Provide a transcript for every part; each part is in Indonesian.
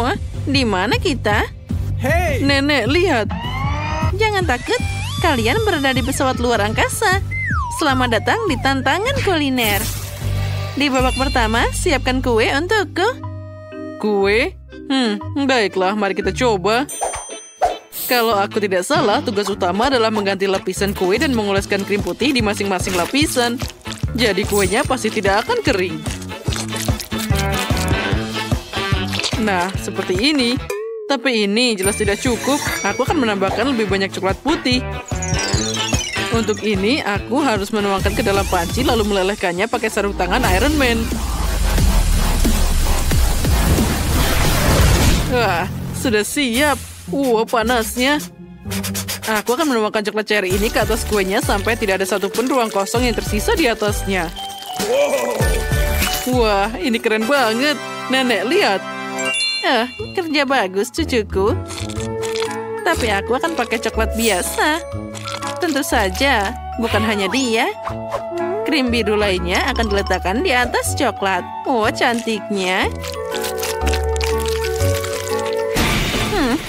Wah, di mana kita? Hey! Nenek, lihat. Jangan takut, kalian berada di pesawat luar angkasa. Selamat datang di tantangan kuliner. Di babak pertama, siapkan kue untukku. Kue? Baiklah, mari kita coba. Kalau aku tidak salah, tugas utama adalah mengganti lapisan kue dan mengoleskan krim putih di masing-masing lapisan. Jadi kuenya pasti tidak akan kering. Nah, seperti ini. Tapi ini jelas tidak cukup. Aku akan menambahkan lebih banyak coklat putih. Untuk ini, aku harus menuangkan ke dalam panci lalu melelehkannya pakai sarung tangan Iron Man. Wah, sudah siap. Wah, panasnya. Aku akan menuangkan coklat cherry ini ke atas kuenya sampai tidak ada satupun ruang kosong yang tersisa di atasnya. Wah, ini keren banget. Nenek, lihat. Kerja bagus, cucuku. Tapi aku akan pakai coklat biasa. Tentu saja, bukan hanya dia. Krim biru lainnya akan diletakkan di atas coklat. Oh, cantiknya.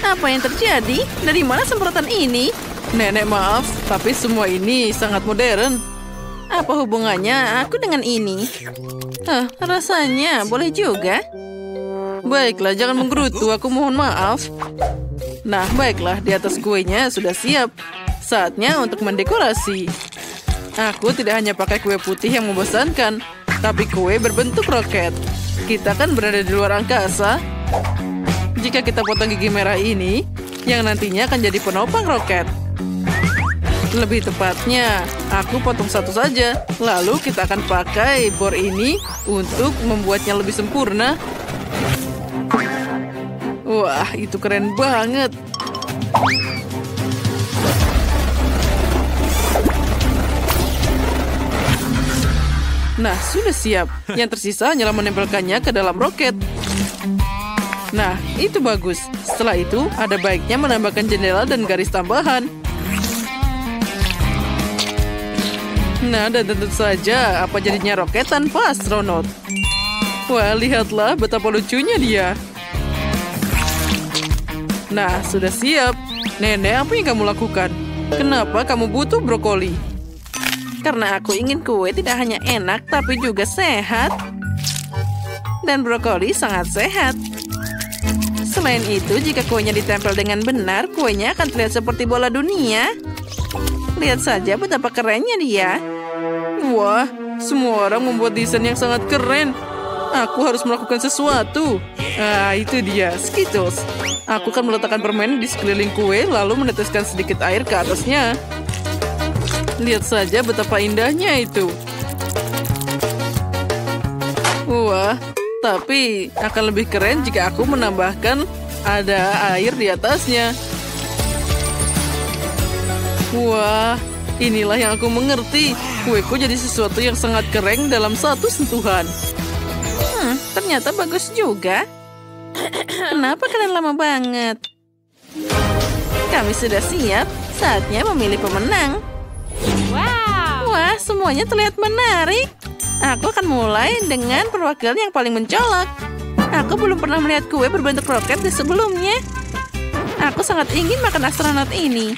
Apa yang terjadi? Dari mana semprotan ini? Nenek, maaf, tapi semua ini sangat modern. Apa hubungannya aku dengan ini? Rasanya boleh juga. Baiklah, jangan menggerutu, aku mohon maaf. Nah, baiklah, di atas kuenya sudah siap. Saatnya untuk mendekorasi. Aku tidak hanya pakai kue putih yang membosankan, tapi kue berbentuk roket. Kita kan berada di luar angkasa. Jika kita potong gigi merah ini, yang nantinya akan jadi penopang roket. Lebih tepatnya, aku potong satu saja. Lalu kita akan pakai bor ini untuk membuatnya lebih sempurna. Wah, itu keren banget. Nah, sudah siap. Yang tersisa hanyalah menempelkannya ke dalam roket. Nah, itu bagus. Setelah itu, ada baiknya menambahkan jendela dan garis tambahan. Nah, dan tentu saja, apa jadinya roket tanpa astronot? Wah, lihatlah betapa lucunya dia. Nah, sudah siap. Nenek, apa yang kamu lakukan? Kenapa kamu butuh brokoli? Karena aku ingin kue tidak hanya enak, tapi juga sehat. Dan brokoli sangat sehat. Selain itu, jika kuenya ditempel dengan benar, kuenya akan terlihat seperti bola dunia. Lihat saja betapa kerennya dia. Wah, semua orang membuat desain yang sangat keren. Aku harus melakukan sesuatu. Itu dia, Skittles. Aku akan meletakkan permen di sekeliling kue, lalu meneteskan sedikit air ke atasnya. Lihat saja betapa indahnya itu. Wah, tapi akan lebih keren jika aku menambahkan ada air di atasnya. Wah, inilah yang aku mengerti. Kueku jadi sesuatu yang sangat keren dalam satu sentuhan. Ternyata bagus juga. Kenapa kalian lama banget? Kami sudah siap. Saatnya memilih pemenang. Wow! Wah, semuanya terlihat menarik. Aku akan mulai dengan perwakilan yang paling mencolok. Aku belum pernah melihat kue berbentuk roket di sebelumnya. Aku sangat ingin makan astronot ini.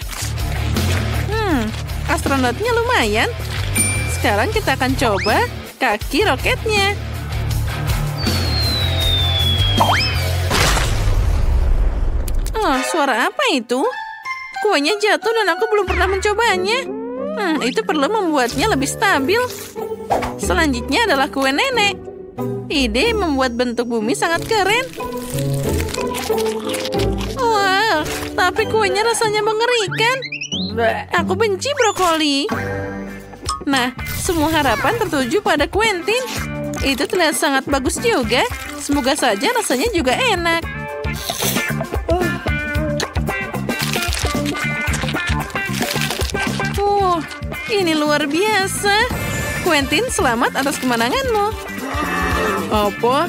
Astronotnya lumayan. Sekarang kita akan coba kaki roketnya. Suara apa itu? Kuenya jatuh dan aku belum pernah mencobanya. Itu perlu membuatnya lebih stabil. Selanjutnya adalah kue nenek. Ide membuat bentuk bumi sangat keren. Wah, tapi kuenya rasanya mengerikan. Aku benci brokoli. Nah, semua harapan tertuju pada Quentin. Itu terlihat sangat bagus juga. Semoga saja rasanya juga enak. Ini luar biasa. Quentin, selamat atas kemenanganmu. Apa?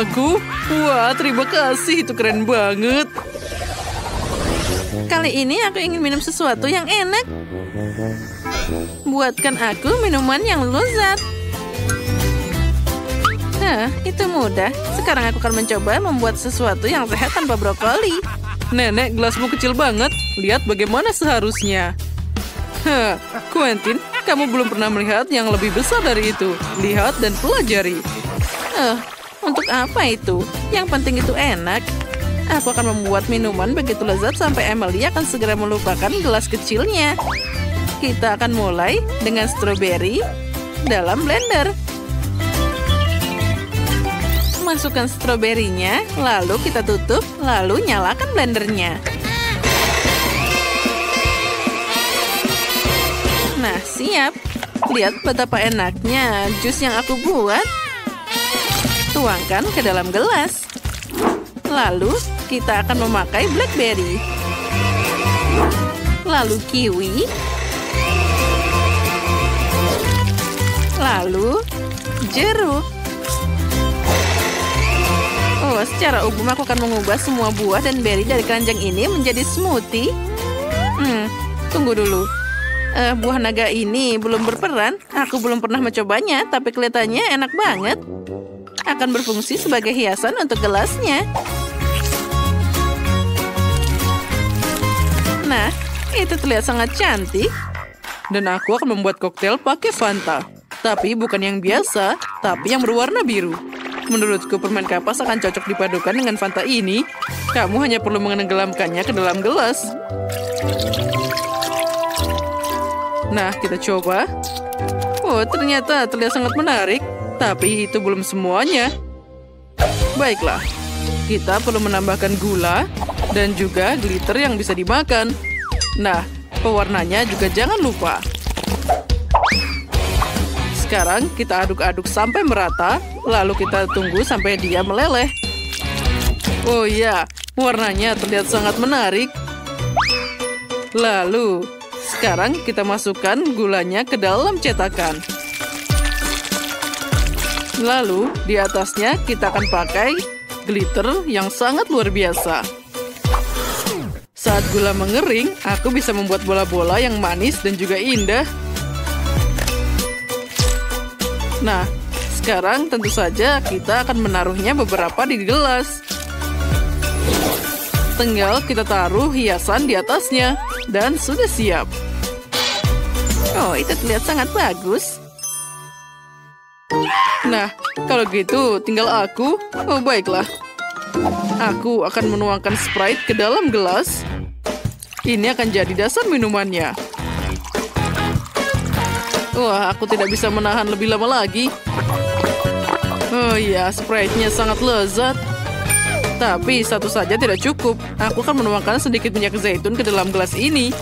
Aku? Wah, terima kasih. Itu keren banget. Kali ini aku ingin minum sesuatu yang enak. Buatkan aku minuman yang lezat. Itu mudah. Sekarang aku akan mencoba membuat sesuatu yang sehat tanpa brokoli. Nenek, gelasmu kecil banget. Lihat bagaimana seharusnya. Quentin, kamu belum pernah melihat yang lebih besar dari itu. Lihat dan pelajari. Untuk apa itu? Yang penting itu enak. Aku akan membuat minuman begitu lezat sampai Emily akan segera melupakan gelas kecilnya. Kita akan mulai dengan stroberi dalam blender. Masukkan stroberinya, lalu kita tutup, lalu nyalakan blendernya. Nah, siap. Lihat betapa enaknya jus yang aku buat. Tuangkan ke dalam gelas. Lalu, kita akan memakai blackberry. Lalu kiwi. Lalu, jeruk. Secara umum aku akan mengubah semua buah dan berry dari keranjang ini menjadi smoothie. Tunggu dulu. Buah naga ini belum berperan. Aku belum pernah mencobanya, tapi kelihatannya enak banget. Akan berfungsi sebagai hiasan untuk gelasnya. Nah, itu terlihat sangat cantik. Dan aku akan membuat koktail pakai Fanta. Tapi bukan yang biasa, tapi yang berwarna biru. Menurutku permen kapas akan cocok dipadukan dengan Fanta ini. Kamu hanya perlu menenggelamkannya ke dalam gelas. Nah, kita coba. Ternyata terlihat sangat menarik. Tapi itu belum semuanya. Baiklah, kita perlu menambahkan gula dan juga glitter yang bisa dimakan. Nah, pewarnanya juga jangan lupa. Sekarang kita aduk-aduk sampai merata, lalu kita tunggu sampai dia meleleh. Oh iya, warnanya terlihat sangat menarik. Lalu, sekarang kita masukkan gulanya ke dalam cetakan. Lalu, di atasnya kita akan pakai glitter yang sangat luar biasa. Saat gula mengering, aku bisa membuat bola-bola yang manis dan juga indah. Nah, sekarang tentu saja kita akan menaruhnya beberapa di gelas. Tinggal kita taruh hiasan di atasnya. Dan sudah siap. Itu terlihat sangat bagus. Nah, kalau gitu tinggal aku. Baiklah. Aku akan menuangkan Sprite ke dalam gelas. Ini akan jadi dasar minumannya. Aku tidak bisa menahan lebih lama lagi. Ya, Sprite-nya sangat lezat. Tapi satu saja tidak cukup. Aku akan menuangkan sedikit minyak zaitun ke dalam gelas ini.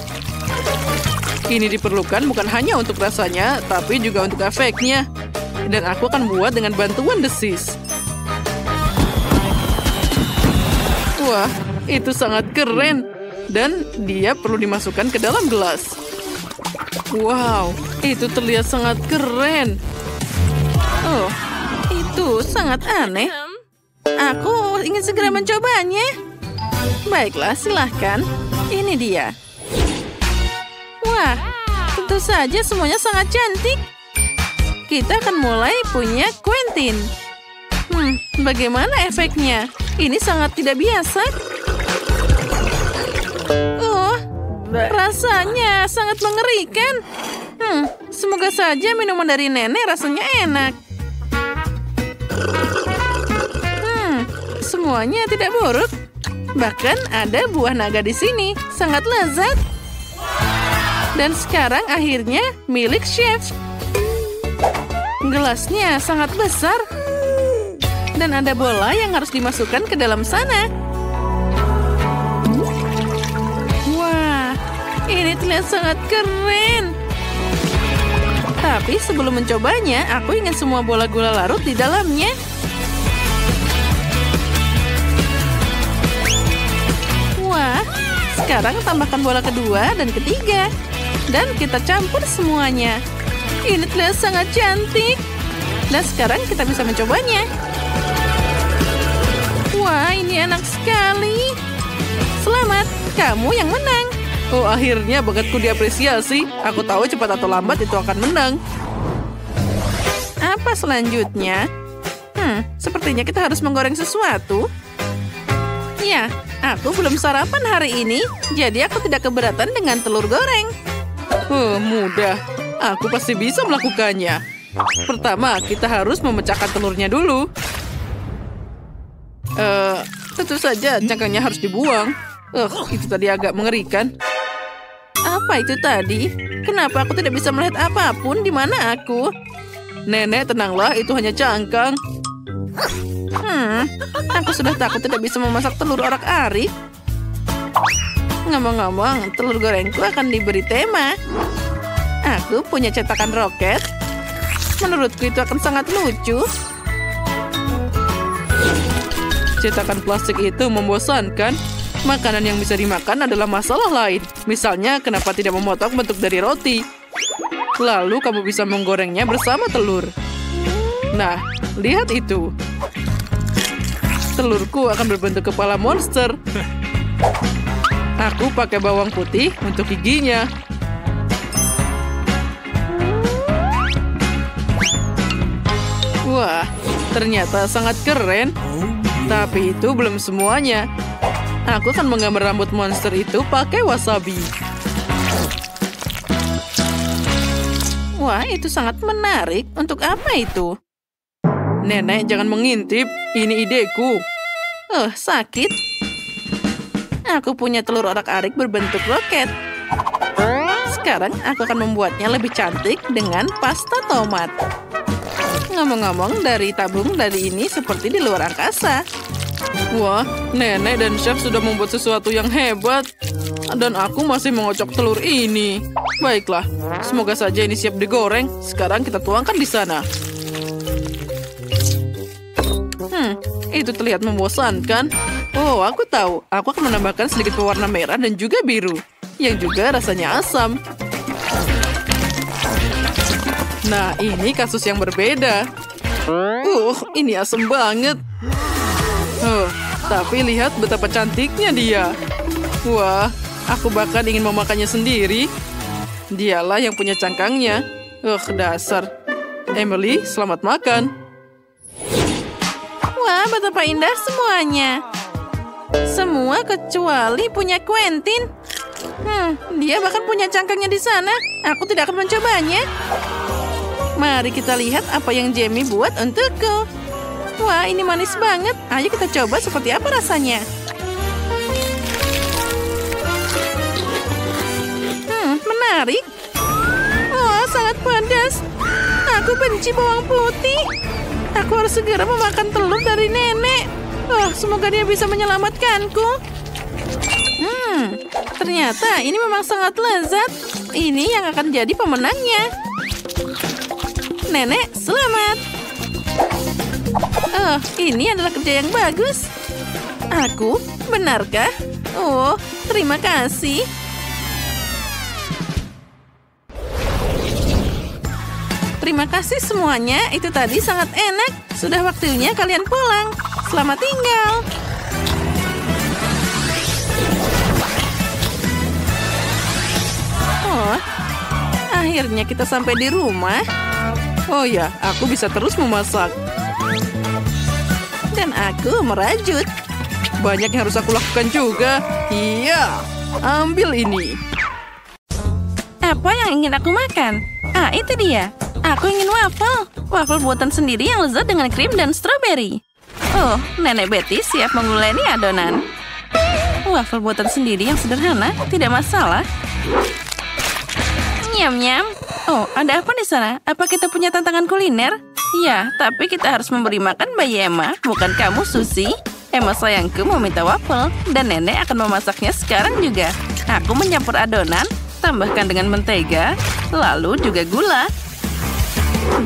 Ini diperlukan bukan hanya untuk rasanya, tapi juga untuk efeknya. Dan aku akan buat dengan bantuan desis. Itu sangat keren. Dan dia perlu dimasukkan ke dalam gelas. Wow, itu terlihat sangat keren. Itu sangat aneh. Aku ingin segera mencobanya. Baiklah, silahkan. Ini dia. Wah, tentu saja semuanya sangat cantik. Kita akan mulai punya Quentin. Bagaimana efeknya? Ini sangat tidak biasa. Rasanya sangat mengerikan. Semoga saja minuman dari nenek rasanya enak. Semuanya tidak buruk. Bahkan ada buah naga di sini. Sangat lezat. Dan sekarang akhirnya milik chef. Gelasnya sangat besar. Dan ada bola yang harus dimasukkan ke dalam sana. Wah, ini terlihat sangat keren. Tapi sebelum mencobanya, aku ingin semua bola gula larut di dalamnya. Wah, sekarang tambahkan bola kedua dan ketiga. Dan kita campur semuanya. Ini terlihat sangat cantik. Dan sekarang kita bisa mencobanya. Wah, ini enak sekali. Selamat, kamu yang menang. Akhirnya bakatku diapresiasi. Aku tahu cepat atau lambat itu akan menang. Apa selanjutnya? sepertinya kita harus menggoreng sesuatu. Ya, aku belum sarapan hari ini, jadi aku tidak keberatan dengan telur goreng. Mudah. Aku pasti bisa melakukannya. Pertama, kita harus memecahkan telurnya dulu. Tentu saja cangkangnya harus dibuang. Itu tadi agak mengerikan. Apa itu tadi? Kenapa aku tidak bisa melihat apapun? Di mana aku? Nenek, tenanglah, itu hanya cangkang. Aku sudah takut tidak bisa memasak telur orak-arik. Ngomong-ngomong, telur gorengku akan diberi tema. Aku punya cetakan roket. Menurutku itu akan sangat lucu. Cetakan plastik itu membosankan. Makanan yang bisa dimakan adalah masalah lain. Misalnya, kenapa tidak memotong bentuk dari roti? Lalu kamu bisa menggorengnya bersama telur. Nah, lihat itu. Telurku akan berbentuk kepala monster. Aku pakai bawang putih untuk giginya. Wah, ternyata sangat keren. Tapi itu belum semuanya. Aku akan menggambar rambut monster itu pakai wasabi. Wah, itu sangat menarik. Untuk apa itu? Nenek, jangan mengintip. Ini ideku. Sakit. Aku punya telur orak-arik berbentuk roket. Sekarang aku akan membuatnya lebih cantik dengan pasta tomat. Ngomong-ngomong, dari tabung dari ini seperti di luar angkasa. Wah, nenek dan chef sudah membuat sesuatu yang hebat. Dan aku masih mengocok telur ini. Baiklah, semoga saja ini siap digoreng. Sekarang kita tuangkan di sana. Itu terlihat membosankan. Oh, aku tahu. Aku akan menambahkan sedikit pewarna merah dan juga biru. Yang juga rasanya asam. Nah, ini kasus yang berbeda. Ini asam banget. Tapi lihat betapa cantiknya dia. Wah, aku bahkan ingin memakannya sendiri. Dialah yang punya cangkangnya. Dasar. Emily, selamat makan. Wah, betapa indah semuanya. Semua kecuali punya Quentin. Dia bahkan punya cangkangnya di sana. Aku tidak akan mencobanya. Mari kita lihat apa yang Jamie buat untukku. Wah, ini manis banget. Ayo kita coba seperti apa rasanya. Menarik. Wah, sangat pedas. Aku benci bawang putih. Aku harus segera memakan telur dari nenek. Semoga dia bisa menyelamatkanku. Ternyata ini memang sangat lezat. Ini yang akan jadi pemenangnya. Nenek, selamat. Ini adalah kerja yang bagus. Aku, benarkah? Terima kasih. Terima kasih semuanya. Itu tadi sangat enak. Sudah waktunya kalian pulang. Selamat tinggal. Akhirnya kita sampai di rumah. Oh ya, aku bisa terus memasak. Dan aku merajut. Banyak yang harus aku lakukan juga. Iya, ambil ini. Apa yang ingin aku makan? Itu dia. Aku ingin waffle. Waffle buatan sendiri yang lezat dengan krim dan stroberi. Nenek Betty siap menguleni adonan. Waffle buatan sendiri yang sederhana, tidak masalah. Nyam-nyam. Ada apa di sana? Apa kita punya tantangan kuliner? Ya, tapi kita harus memberi makan bayi Emma, bukan kamu, Susie. Emma sayangku meminta waffle, dan nenek akan memasaknya sekarang juga. Aku mencampur adonan, tambahkan dengan mentega, lalu juga gula.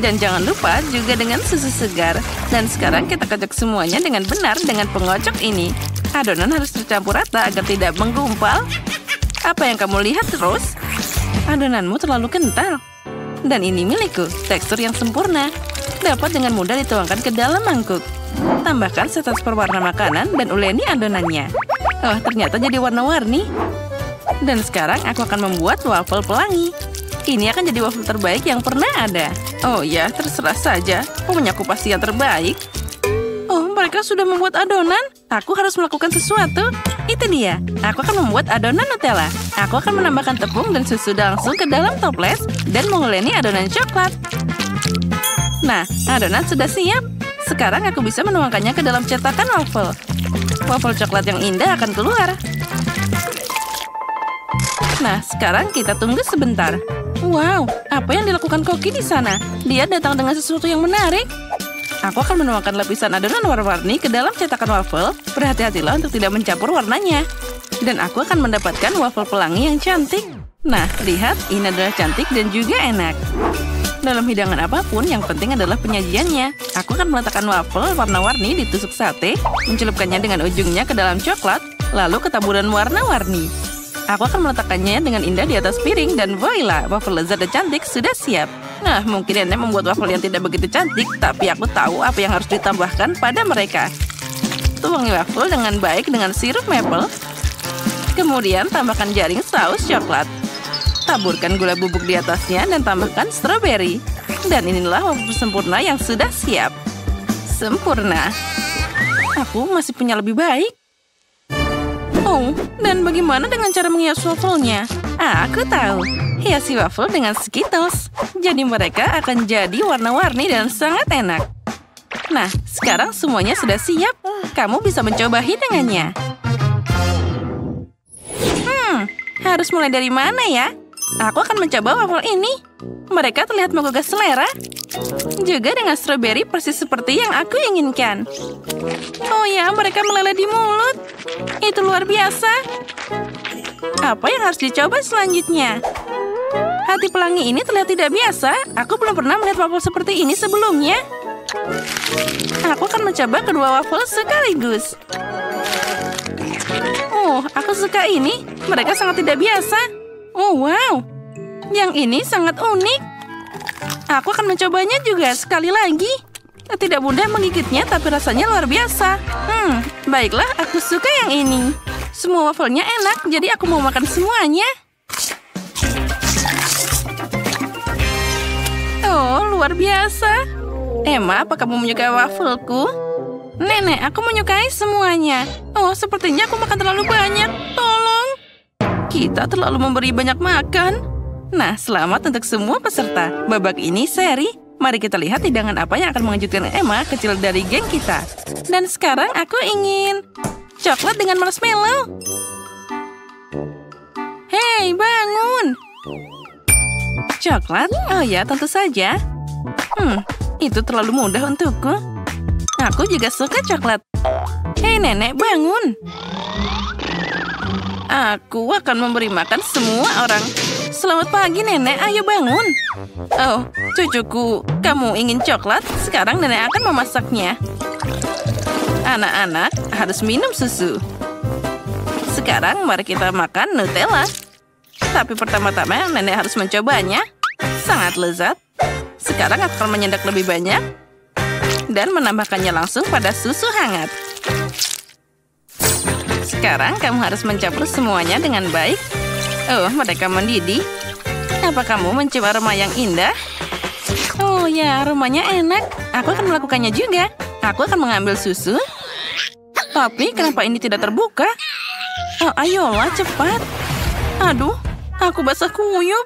Dan jangan lupa juga dengan susu segar. Dan sekarang kita kocok semuanya dengan benar dengan pengocok ini. Adonan harus tercampur rata agar tidak menggumpal. Apa yang kamu lihat, Rose? Adonanmu terlalu kental. Dan ini milikku, tekstur yang sempurna. Dapat dengan mudah dituangkan ke dalam mangkuk. Tambahkan setes perwarna makanan dan uleni adonannya. Ternyata jadi warna-warni. Dan sekarang aku akan membuat waffle pelangi. Ini akan jadi waffle terbaik yang pernah ada. Oh ya, terserah saja. Punyaku pasti yang terbaik. mereka sudah membuat adonan. Aku harus melakukan sesuatu. Itu dia. Aku akan membuat adonan Nutella. Aku akan menambahkan tepung dan susu langsung ke dalam toples dan menguleni adonan coklat. Nah, adonan sudah siap. Sekarang aku bisa menuangkannya ke dalam cetakan waffle. Waffle coklat yang indah akan keluar. Nah, sekarang kita tunggu sebentar. Wow, apa yang dilakukan Koki di sana? Dia datang dengan sesuatu yang menarik. Aku akan menuangkan lapisan adonan warna-warni ke dalam cetakan waffle. Berhati-hatilah untuk tidak mencampur warnanya. Dan aku akan mendapatkan waffle pelangi yang cantik. Nah, lihat, ini adalah cantik dan juga enak. Dalam hidangan apapun, yang penting adalah penyajiannya. Aku akan meletakkan waffle warna-warni di tusuk sate, mencelupkannya dengan ujungnya ke dalam coklat, lalu ke taburan warna-warni. Aku akan meletakkannya dengan indah di atas piring dan voila, waffle lezat dan cantik sudah siap. Nah, mungkin nenek membuat waffle yang tidak begitu cantik, tapi aku tahu apa yang harus ditambahkan pada mereka. Tuangi waffle dengan baik dengan sirup maple. Kemudian tambahkan jaring saus coklat. Taburkan gula bubuk di atasnya dan tambahkan stroberi. Dan inilah waffle sempurna yang sudah siap. Sempurna. Aku masih punya lebih baik. Oh, dan bagaimana dengan cara menghias waffle-nya? Aku tahu. Hiasi waffle dengan Skittles. Jadi mereka akan jadi warna-warni dan sangat enak. Nah, sekarang semuanya sudah siap. Kamu bisa mencoba hidangannya. Harus mulai dari mana ya? Aku akan mencoba waffle ini. Mereka terlihat menggugah selera. Juga dengan stroberi persis seperti yang aku inginkan. Oh ya, mereka meleleh di mulut. Itu luar biasa. Apa yang harus dicoba selanjutnya? Hati pelangi ini terlihat tidak biasa. Aku belum pernah melihat waffle seperti ini sebelumnya. Aku akan mencoba kedua waffle sekaligus. Oh, aku suka ini. Mereka sangat tidak biasa. Oh, wow. Yang ini sangat unik. Aku akan mencobanya juga sekali lagi. Tidak mudah menggigitnya, tapi rasanya luar biasa. Baiklah, aku suka yang ini. Semua wafelnya enak, jadi aku mau makan semuanya. Oh, luar biasa. Emma, apa kamu menyukai wafelku? Nenek, aku menyukai semuanya. Oh, sepertinya aku makan terlalu banyak. Tolong. Kita terlalu memberi banyak makan. Nah, selamat untuk semua peserta. Babak ini seri. Mari kita lihat hidangan apa yang akan mengejutkan Emma, kecil dari geng kita. Dan sekarang aku ingin coklat dengan marshmallow. Hei, bangun. Coklat? Oh ya, tentu saja. Itu terlalu mudah untukku. Aku juga suka coklat. Hei, nenek, bangun. Aku akan memberi makan semua orang. Selamat pagi, nenek. Ayo bangun. Oh, cucuku, kamu ingin coklat? Sekarang nenek akan memasaknya. Anak-anak harus minum susu. Sekarang mari kita makan Nutella. Tapi pertama-tama nenek harus mencobanya. Sangat lezat. Sekarang aku akan menyendak lebih banyak. Dan menambahkannya langsung pada susu hangat. Sekarang kamu harus mencampur semuanya dengan baik. Oh, mereka mendidih. Apa kamu mencium aroma yang indah? Oh ya, aromanya enak. Aku akan melakukannya juga. Aku akan mengambil susu. Tapi kenapa ini tidak terbuka? Oh, ayolah, cepat. Aduh, aku basah kuyup.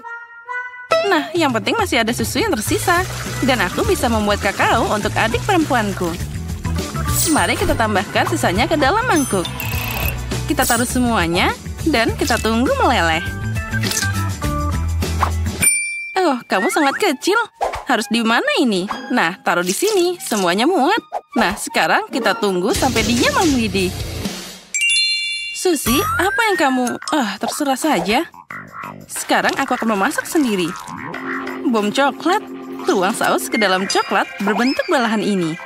Nah, yang penting masih ada susu yang tersisa. Dan aku bisa membuat kakao untuk adik perempuanku. Mari kita tambahkan sisanya ke dalam mangkuk. Kita taruh semuanya. Dan kita tunggu meleleh. Oh, kamu sangat kecil. Harus di mana ini? Nah, taruh di sini. Semuanya muat. Nah, sekarang kita tunggu sampai dia mendidih. Susi, apa yang kamu... terserah saja. Sekarang aku akan memasak sendiri. Bom coklat. Tuang saus ke dalam coklat berbentuk belahan ini.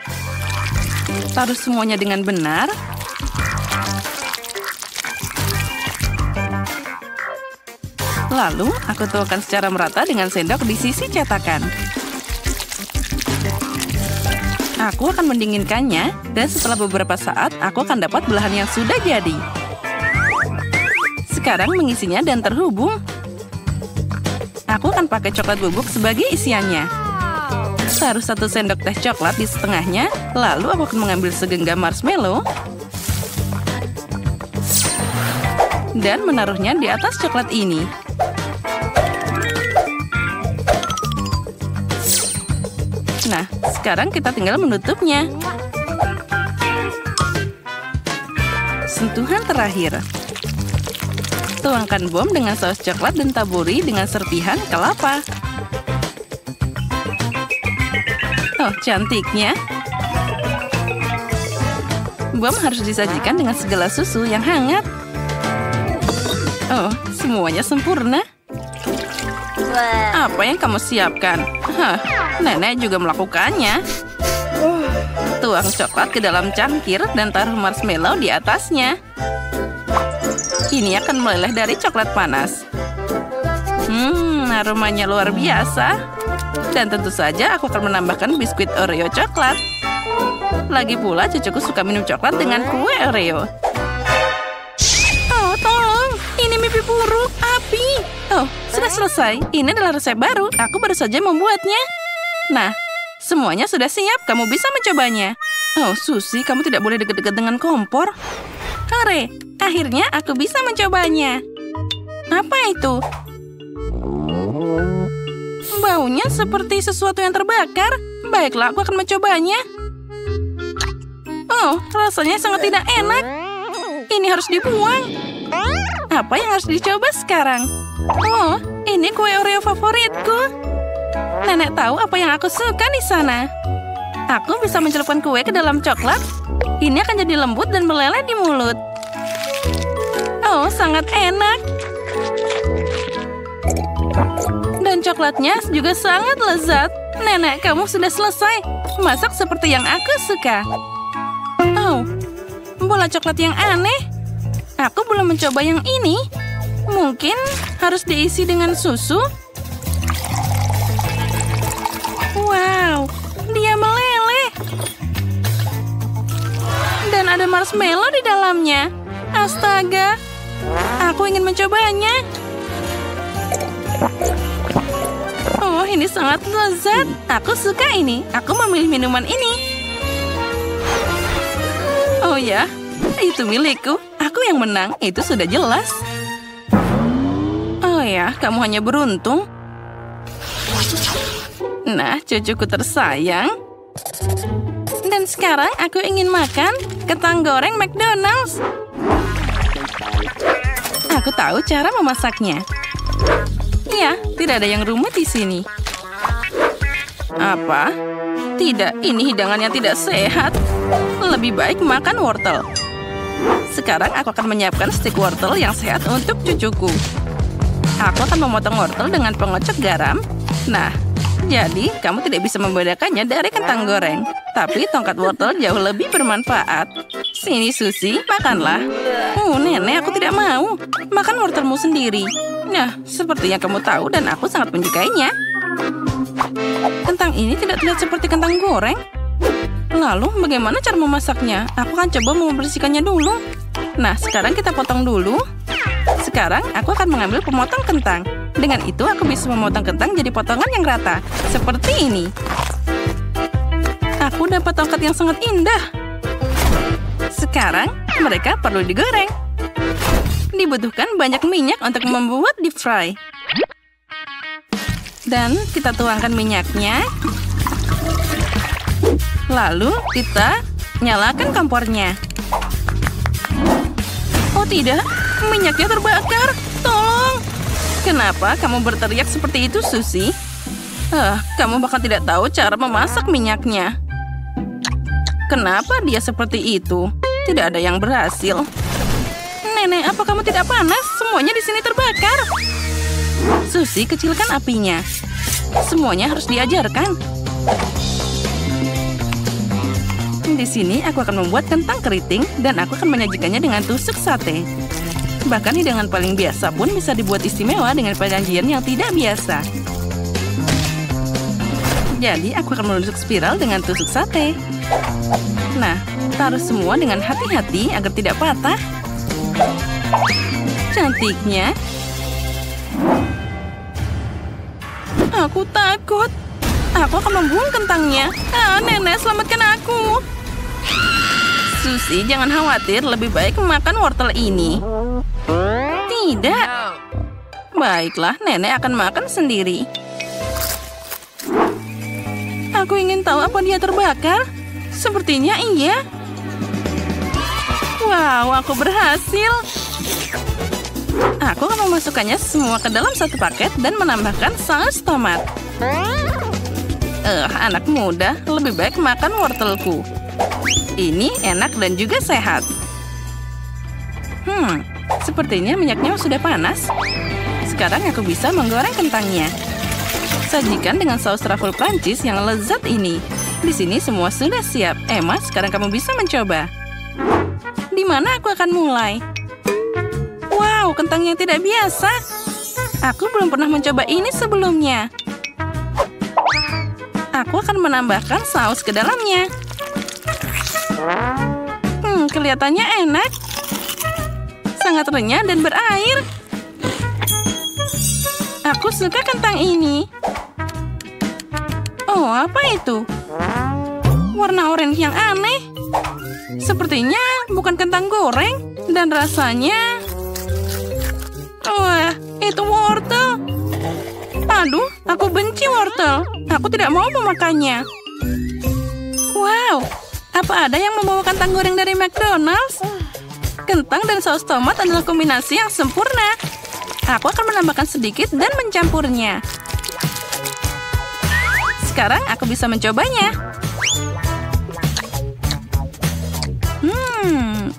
Taruh semuanya dengan benar. Lalu, aku tuangkan secara merata dengan sendok di sisi cetakan. Aku akan mendinginkannya, dan setelah beberapa saat, aku akan dapat belahan yang sudah jadi. Sekarang mengisinya dan terhubung. Aku akan pakai coklat bubuk sebagai isiannya. Taruh 1 sendok teh coklat di setengahnya, lalu aku akan mengambil segenggam marshmallow dan menaruhnya di atas coklat ini. Nah, sekarang kita tinggal menutupnya. Sentuhan terakhir. Tuangkan bom dengan saus coklat dan taburi dengan serpihan kelapa. Oh, cantiknya. Bom harus disajikan dengan segelas susu yang hangat. Oh, semuanya sempurna. Apa yang kamu siapkan? Hah, nenek juga melakukannya. Tuang coklat ke dalam cangkir dan taruh marshmallow di atasnya. Ini akan meleleh dari coklat panas. Aromanya luar biasa. Dan tentu saja aku akan menambahkan biskuit Oreo coklat. Lagi pula cucuku suka minum coklat dengan kue Oreo. Oh, tolong. Ini mimpi buruk. Api. Oh, sudah selesai. Ini adalah resep baru. Aku baru saja membuatnya. Nah, semuanya sudah siap. Kamu bisa mencobanya. Oh, Susie, kamu tidak boleh dekat-dekat dengan kompor. Hore, akhirnya aku bisa mencobanya. Apa itu? Baunya seperti sesuatu yang terbakar. Baiklah, aku akan mencobanya. Oh, rasanya sangat tidak enak. Ini harus dibuang. Apa yang harus dicoba sekarang? Oh, ini kue Oreo favoritku. Nenek tahu apa yang aku suka di sana. Aku bisa mencelupkan kue ke dalam coklat. Ini akan jadi lembut dan meleleh di mulut. Oh, sangat enak. Dan coklatnya juga sangat lezat. Nenek, kamu sudah selesai. Masak seperti yang aku suka. Oh, bola coklat yang aneh. Aku belum mencoba yang ini. Mungkin harus diisi dengan susu. Wow, dia meleleh. Dan ada marshmallow di dalamnya. Astaga, aku ingin mencobanya. Oh, ini sangat lezat. Aku suka ini. Aku memilih minuman ini. Oh ya, itu milikku. Aku yang menang. Itu sudah jelas. Oh ya, kamu hanya beruntung. Nah, cucuku tersayang. Dan sekarang aku ingin makan kentang goreng McDonald's. Aku tahu cara memasaknya. Ya, tidak ada yang rumit di sini. Apa? Tidak, ini hidangan yang tidak sehat. Lebih baik makan wortel. Sekarang aku akan menyiapkan stik wortel yang sehat untuk cucuku. Aku akan memotong wortel dengan pengocok garam. Nah, jadi kamu tidak bisa membedakannya dari kentang goreng. Tapi tongkat wortel jauh lebih bermanfaat. Sini, Susie, makanlah. Oh, nenek, aku tidak mau. Makan wortelmu sendiri. Nah, seperti yang kamu tahu dan aku sangat menyukainya. Kentang ini tidak terlihat seperti kentang goreng. Lalu, bagaimana cara memasaknya? Aku akan coba membersihkannya dulu. Nah, sekarang kita potong dulu. Sekarang, aku akan mengambil pemotong kentang. Dengan itu, aku bisa memotong kentang jadi potongan yang rata. Seperti ini. Aku dapat tongkat yang sangat indah. Sekarang, mereka perlu digoreng. Dibutuhkan banyak minyak untuk membuat deep fry. Dan kita tuangkan minyaknya. Lalu kita nyalakan kompornya. Oh tidak, minyaknya terbakar. Tolong. Kenapa kamu berteriak seperti itu, Susie? Kamu bahkan tidak tahu cara memasak minyaknya. Kenapa dia seperti itu? Tidak ada yang berhasil. Nenek, apa kamu tidak panas? Semuanya di sini terbakar. Susie, kecilkan apinya. Semuanya harus diajarkan. Di sini aku akan membuat kentang keriting dan aku akan menyajikannya dengan tusuk sate. Bahkan hidangan paling biasa pun bisa dibuat istimewa dengan penyajian yang tidak biasa. Jadi aku akan menusuk spiral dengan tusuk sate. Nah, taruh semua dengan hati-hati agar tidak patah. Cantiknya. Aku takut. Aku akan membuang kentangnya. Nenek, selamatkan aku. Susie, jangan khawatir. Lebih baik makan wortel ini. Tidak. Baiklah, nenek akan makan sendiri. Aku ingin tahu apa dia terbakar. Sepertinya iya. Wow, aku berhasil. Aku akan memasukkannya semua ke dalam satu paket dan menambahkan saus tomat. Anak muda, lebih baik makan wortelku. Ini enak dan juga sehat. Sepertinya minyaknya sudah panas. Sekarang aku bisa menggoreng kentangnya. Sajikan dengan saus truffle Prancis yang lezat ini. Di sini semua sudah siap. Emma, sekarang kamu bisa mencoba. Di mana aku akan mulai? Wow, kentang yang tidak biasa. Aku belum pernah mencoba ini sebelumnya. Aku akan menambahkan saus ke dalamnya. Kelihatannya enak. Sangat renyah dan berair. Aku suka kentang ini. Oh, apa itu? Warna oranye yang aneh. Sepertinya bukan kentang goreng. Dan rasanya... Wah, itu wortel. Aduh, aku benci wortel. Aku tidak mau memakannya. Wow, apa ada yang membawa kentang goreng dari McDonald's? Kentang dan saus tomat adalah kombinasi yang sempurna. Aku akan menambahkan sedikit dan mencampurnya. Sekarang aku bisa mencobanya.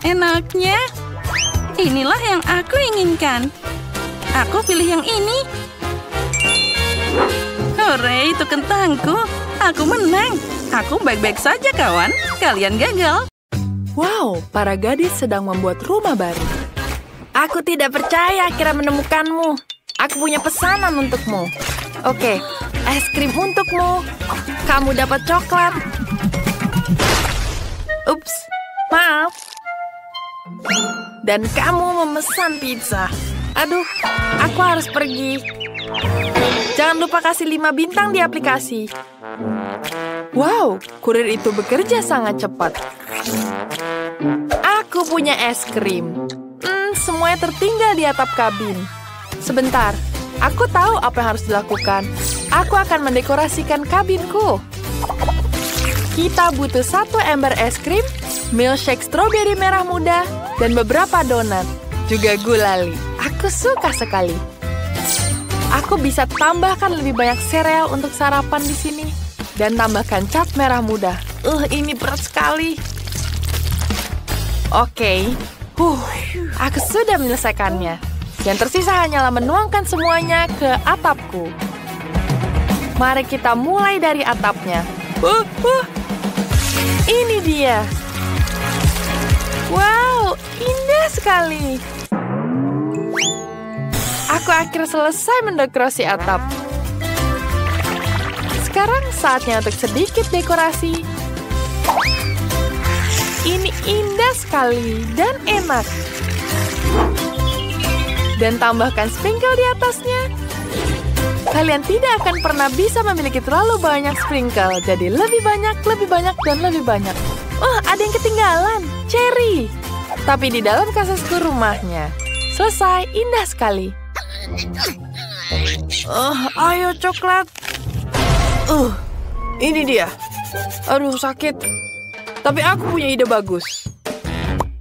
Enaknya. Inilah yang aku inginkan. Aku pilih yang ini. Hore, itu kentangku. Aku menang. Aku baik-baik saja, kawan. Kalian gagal. Wow, para gadis sedang membuat rumah baru. Aku tidak percaya akhirnya menemukanmu. Aku punya pesanan untukmu. Oke, es krim untukmu. Kamu dapat coklat. Ups, maaf. Dan kamu memesan pizza. Aduh, aku harus pergi. Jangan lupa kasih 5 bintang di aplikasi. Wow, kurir itu bekerja sangat cepat. Aku punya es krim. Semuanya tertinggal di atap kabin. Sebentar, aku tahu apa yang harus dilakukan. Aku akan mendekorasikan kabinku. Kita butuh 1 ember es krim, milkshake stroberi merah muda, dan beberapa donat. Juga gulali. Aku suka sekali. Aku bisa tambahkan lebih banyak sereal untuk sarapan di sini. Dan tambahkan cat merah muda. Ini berat sekali. Oke. Aku sudah menyelesaikannya. Yang tersisa hanyalah menuangkan semuanya ke atapku. Mari kita mulai dari atapnya. Ini dia. Wow, indah sekali. Aku akhirnya selesai mendekorasi atap. Sekarang saatnya untuk sedikit dekorasi. Ini indah sekali dan enak. Dan tambahkan sprinkle di atasnya. Kalian tidak akan pernah bisa memiliki terlalu banyak sprinkle. Jadi lebih banyak, dan lebih banyak. Oh, ada yang ketinggalan. Cherry. Tapi di dalam kasasku rumahnya. Selesai, indah sekali. Ayo coklat. Ini dia. Aduh, sakit. Tapi aku punya ide bagus.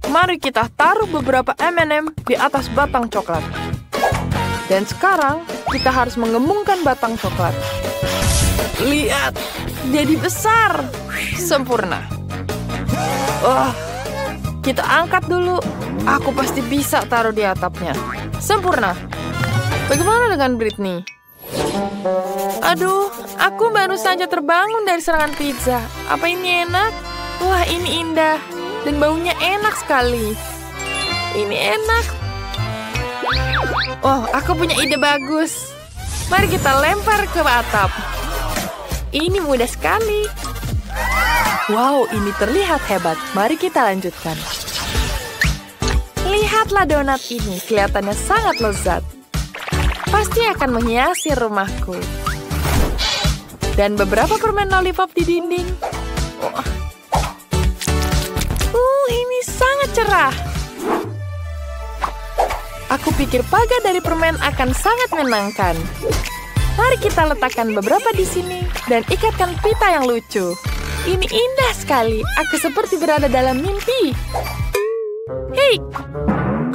Mari kita taruh beberapa M&M di atas batang coklat. Dan sekarang, kita harus mengembungkan batang coklat. Lihat, jadi besar. Sempurna. Kita angkat dulu. Aku pasti bisa taruh di atapnya. Sempurna. Bagaimana dengan Britney? Aduh, aku baru saja terbangun dari serangan pizza. Apa ini enak? Wah, ini indah. Dan baunya enak sekali. Ini enak. Oh, aku punya ide bagus. Mari kita lempar ke atap. Ini mudah sekali. Wow, ini terlihat hebat. Mari kita lanjutkan. Lihatlah donat ini. Kelihatannya sangat lezat. Pasti akan menghiasi rumahku. Dan beberapa permen lollipop di dinding. Ini sangat cerah. Aku pikir pagar dari permen akan sangat menyenangkan. Mari kita letakkan beberapa di sini dan ikatkan pita yang lucu. Ini indah sekali. Aku seperti berada dalam mimpi. Hei,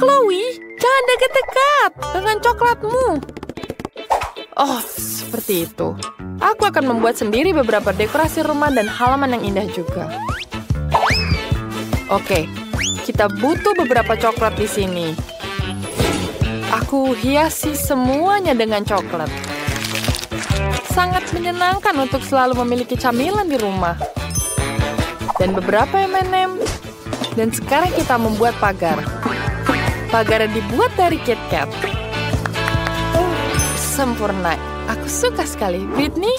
Chloe, jangan dekat-dekat dengan coklatmu. Oh, seperti itu. Aku akan membuat sendiri beberapa dekorasi rumah dan halaman yang indah juga. Oke, kita butuh beberapa coklat di sini. Aku hiasi semuanya dengan coklat. Sangat menyenangkan untuk selalu memiliki camilan di rumah. Dan beberapa M&M. Dan sekarang kita membuat pagar. Pagar dibuat dari KitKat. Sempurna. Aku suka sekali. Britney,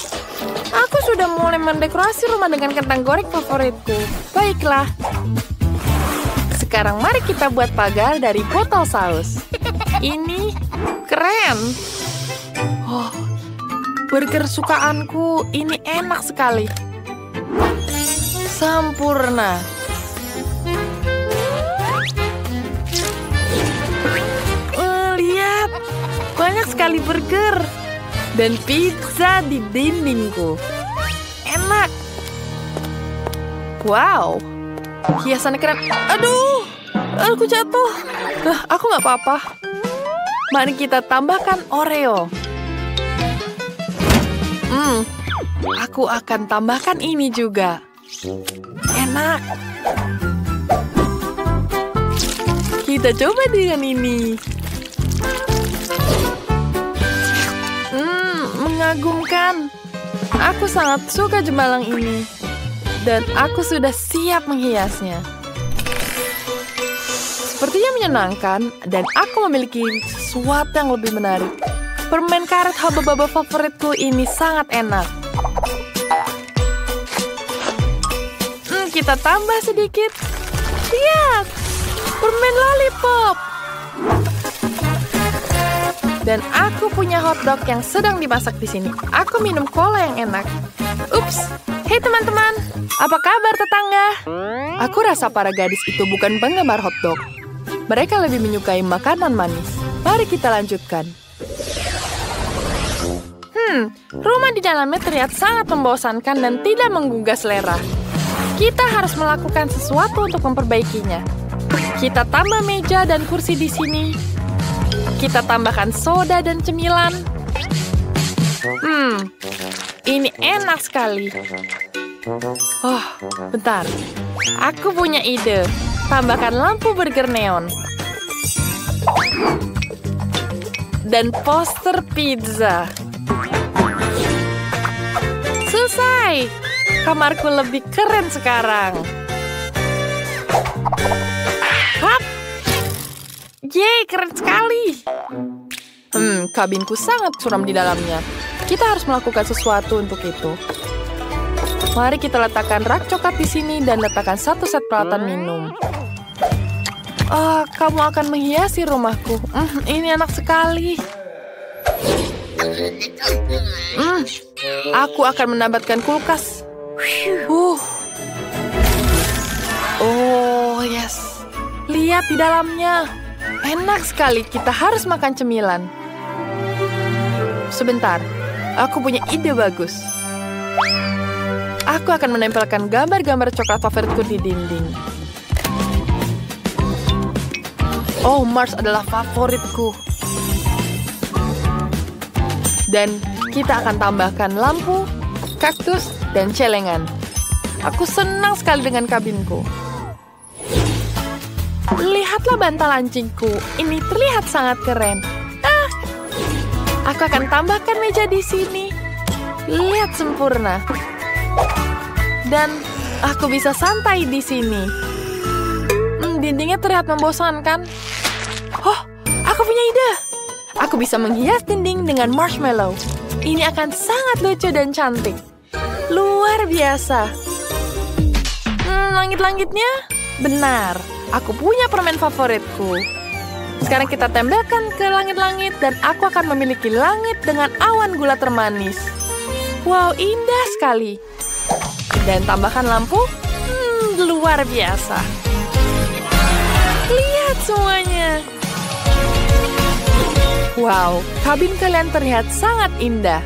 aku sudah mulai mendekorasi rumah dengan kentang goreng favoritku. Baiklah. Sekarang mari kita buat pagar dari botol saus. Ini keren. Oh, burger sukaanku. Ini enak sekali. Sempurna. Lihat, banyak sekali burger. Dan pizza di dindingku. Enak. Wow. Hiasannya keren. Aduh, aku jatuh. Aku nggak apa-apa. Mari kita tambahkan Oreo. Aku akan tambahkan ini juga. Enak. Kita coba dengan ini. Mengagumkan. Aku sangat suka jembalang ini. Dan aku sudah siap menghiasnya. Sepertinya menyenangkan, dan aku memiliki sesuatu yang lebih menarik. Permen karet haba-baba favoritku ini sangat enak. Kita tambah sedikit. Lihat, permen lollipop. Dan aku punya hotdog yang sedang dimasak di sini. Aku minum cola yang enak. Ups, hei teman-teman, apa kabar tetangga? Aku rasa para gadis itu bukan penggemar hotdog. Mereka lebih menyukai makanan manis. Mari kita lanjutkan. Rumah di dalamnya terlihat sangat membosankan dan tidak menggugah selera. Kita harus melakukan sesuatu untuk memperbaikinya. Kita tambah meja dan kursi di sini. Kita tambahkan soda dan cemilan. Ini enak sekali. Oh, bentar. Aku punya ide. Tambahkan lampu burger neon. Dan poster pizza. Selesai. Kamarku lebih keren sekarang. Hap. Yeay, keren sekali. Kabinku sangat suram di dalamnya. Kita harus melakukan sesuatu untuk itu. Mari kita letakkan rak coklat di sini dan letakkan satu set peralatan minum. Kamu akan menghiasi rumahku. Ini enak sekali. Aku akan menambahkan kulkas. Oh, yes. Lihat di dalamnya. Enak sekali, kita harus makan cemilan. Sebentar, aku punya ide bagus. Aku akan menempelkan gambar-gambar coklat favoritku di dinding. Oh, Mars adalah favoritku. Dan kita akan tambahkan lampu, kaktus, dan celengan. Aku senang sekali dengan kabinku. Lihatlah bantal anjingku. Ini terlihat sangat keren. Aku akan tambahkan meja di sini. Lihat sempurna. Dan aku bisa santai di sini. Dindingnya terlihat membosankan. Oh, aku punya ide. Aku bisa menghias dinding dengan marshmallow. Ini akan sangat lucu dan cantik. Luar biasa. Langit-langitnya? Benar. Aku punya permen favoritku. Sekarang kita tempelkan ke langit-langit dan aku akan memiliki langit dengan awan gula termanis. Wow, indah sekali. Dan tambahkan lampu. Luar biasa. Lihat semuanya. Wow, kabin kalian terlihat sangat indah.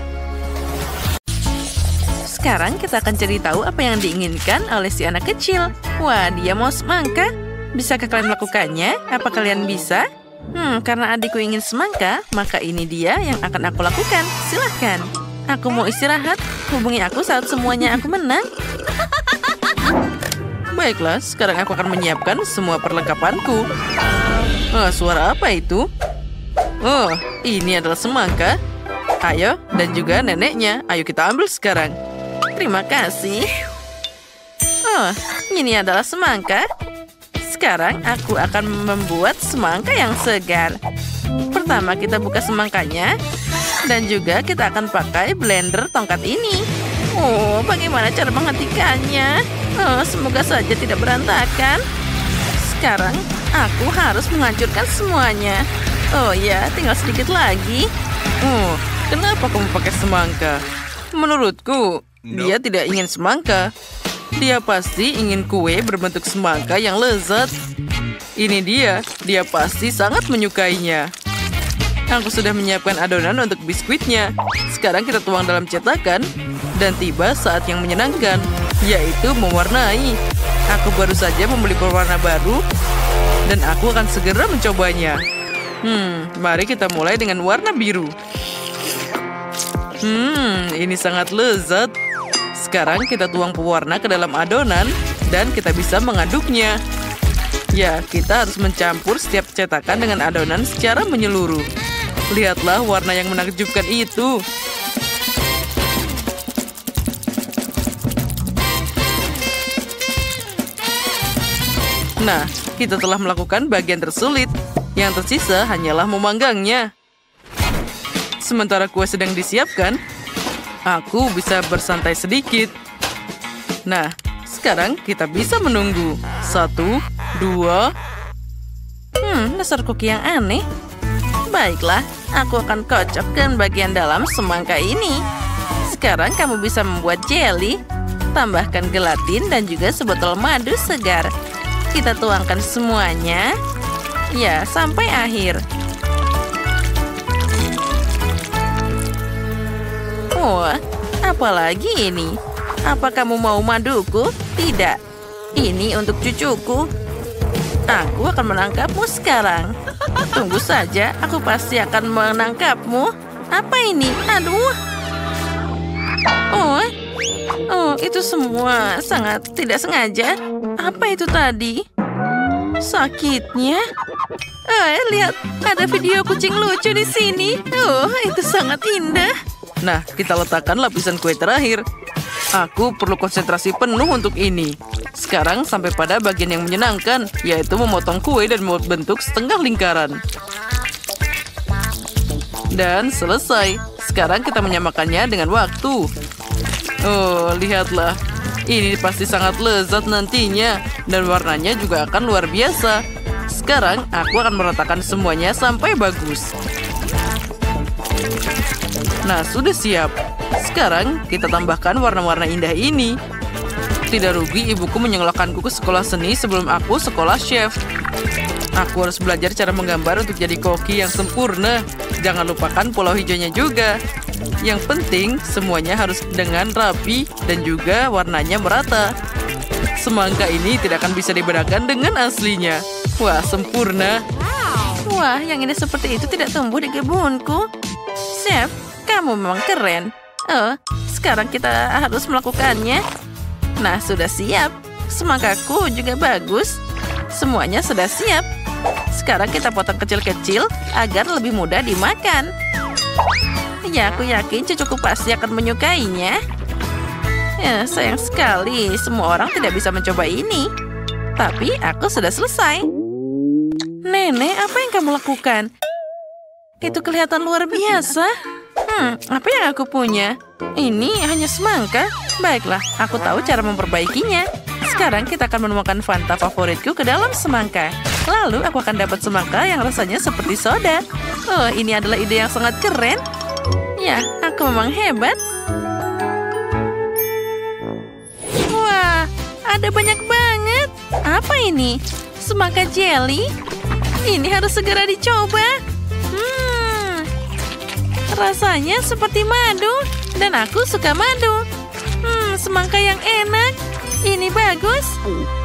Sekarang kita akan cari tahu apa yang diinginkan oleh si anak kecil. Wah, dia mau semangka. Bisakah kalian melakukannya? Apa kalian bisa? Karena adikku ingin semangka, maka ini dia yang akan aku lakukan. Silahkan. Aku mau istirahat. Hubungi aku saat semuanya aku menang. Baiklah, sekarang aku akan menyiapkan semua perlengkapanku. Suara apa itu? Oh, ini adalah semangka. Ayo, dan juga neneknya. Ayo kita ambil sekarang. Terima kasih. Oh, ini adalah semangka. Sekarang aku akan membuat semangka yang segar. Pertama kita buka semangkanya. Dan juga kita akan pakai blender tongkat ini. Oh, bagaimana cara menghentikannya? Oh, semoga saja tidak berantakan. Sekarang aku harus menghancurkan semuanya. Oh ya, tinggal sedikit lagi. Oh, kenapa kamu pakai semangka? Menurutku, dia tidak ingin semangka. Dia pasti ingin kue berbentuk semangka yang lezat. Ini dia pasti sangat menyukainya. Aku sudah menyiapkan adonan untuk biskuitnya. Sekarang kita tuang dalam cetakan. Dan tiba saat yang menyenangkan, yaitu mewarnai. Aku baru saja membeli pewarna baru. Dan aku akan segera mencobanya. Mari kita mulai dengan warna biru. Ini sangat lezat. Sekarang kita tuang pewarna ke dalam adonan dan kita bisa mengaduknya. Ya, kita harus mencampur setiap cetakan dengan adonan secara menyeluruh. Lihatlah warna yang menakjubkan itu. Nah, kita telah melakukan bagian tersulit. Yang tersisa hanyalah memanggangnya. Sementara kue sedang disiapkan, aku bisa bersantai sedikit. Nah, sekarang kita bisa menunggu. 1, 2. Dasar kuki yang aneh. Baiklah, aku akan kocokkan bagian dalam semangka ini. Sekarang kamu bisa membuat jelly. Tambahkan gelatin dan juga sebotol madu segar. Kita tuangkan semuanya. Ya, sampai akhir. Oh, apalagi ini? Apa kamu mau maduku? Tidak. Ini untuk cucuku. Aku akan menangkapmu sekarang. Tunggu saja, aku pasti akan menangkapmu. Apa ini? Aduh. Oh, itu semua sangat tidak sengaja. Apa itu tadi? Sakitnya? Lihat, ada video kucing lucu di sini. Oh, itu sangat indah. Nah, kita letakkan lapisan kue terakhir. Aku perlu konsentrasi penuh untuk ini. Sekarang sampai pada bagian yang menyenangkan, yaitu memotong kue dan membuat bentuk setengah lingkaran. Dan selesai. Sekarang kita menyamakannya dengan waktu. Oh, lihatlah. Ini pasti sangat lezat nantinya. Dan warnanya juga akan luar biasa. Sekarang aku akan meratakan semuanya sampai bagus. Nah, sudah siap. Sekarang kita tambahkan warna-warna indah ini. Tidak rugi ibuku menyekolahkanku ke sekolah seni sebelum aku sekolah chef. Aku harus belajar cara menggambar untuk jadi koki yang sempurna. Jangan lupakan pulau hijaunya juga. Yang penting semuanya harus dengan rapi dan juga warnanya merata. Semangka ini tidak akan bisa dibedakan dengan aslinya. Wah, sempurna. Wah, yang ini seperti itu tidak tumbuh di kebunku. Chef, kamu memang keren. Oh, sekarang kita harus melakukannya. Nah, sudah siap. Semangkaku juga bagus. Semuanya sudah siap. Sekarang kita potong kecil-kecil agar lebih mudah dimakan. Ya, aku yakin cucuku pasti akan menyukainya. Ya, sayang sekali. Semua orang tidak bisa mencoba ini. Tapi aku sudah selesai. Nenek, apa yang kamu lakukan? Itu kelihatan luar biasa. Apa yang aku punya? Ini hanya semangka. Baiklah, aku tahu cara memperbaikinya. Sekarang kita akan menemukan Fanta favoritku ke dalam semangka. Lalu aku akan dapat semangka yang rasanya seperti soda. Oh, ini adalah ide yang sangat keren. Ya, aku memang hebat. ada banyak banget. Apa ini? Semangka jelly? Ini harus segera dicoba. Rasanya seperti madu. Dan aku suka madu. Semangka yang enak. Ini bagus.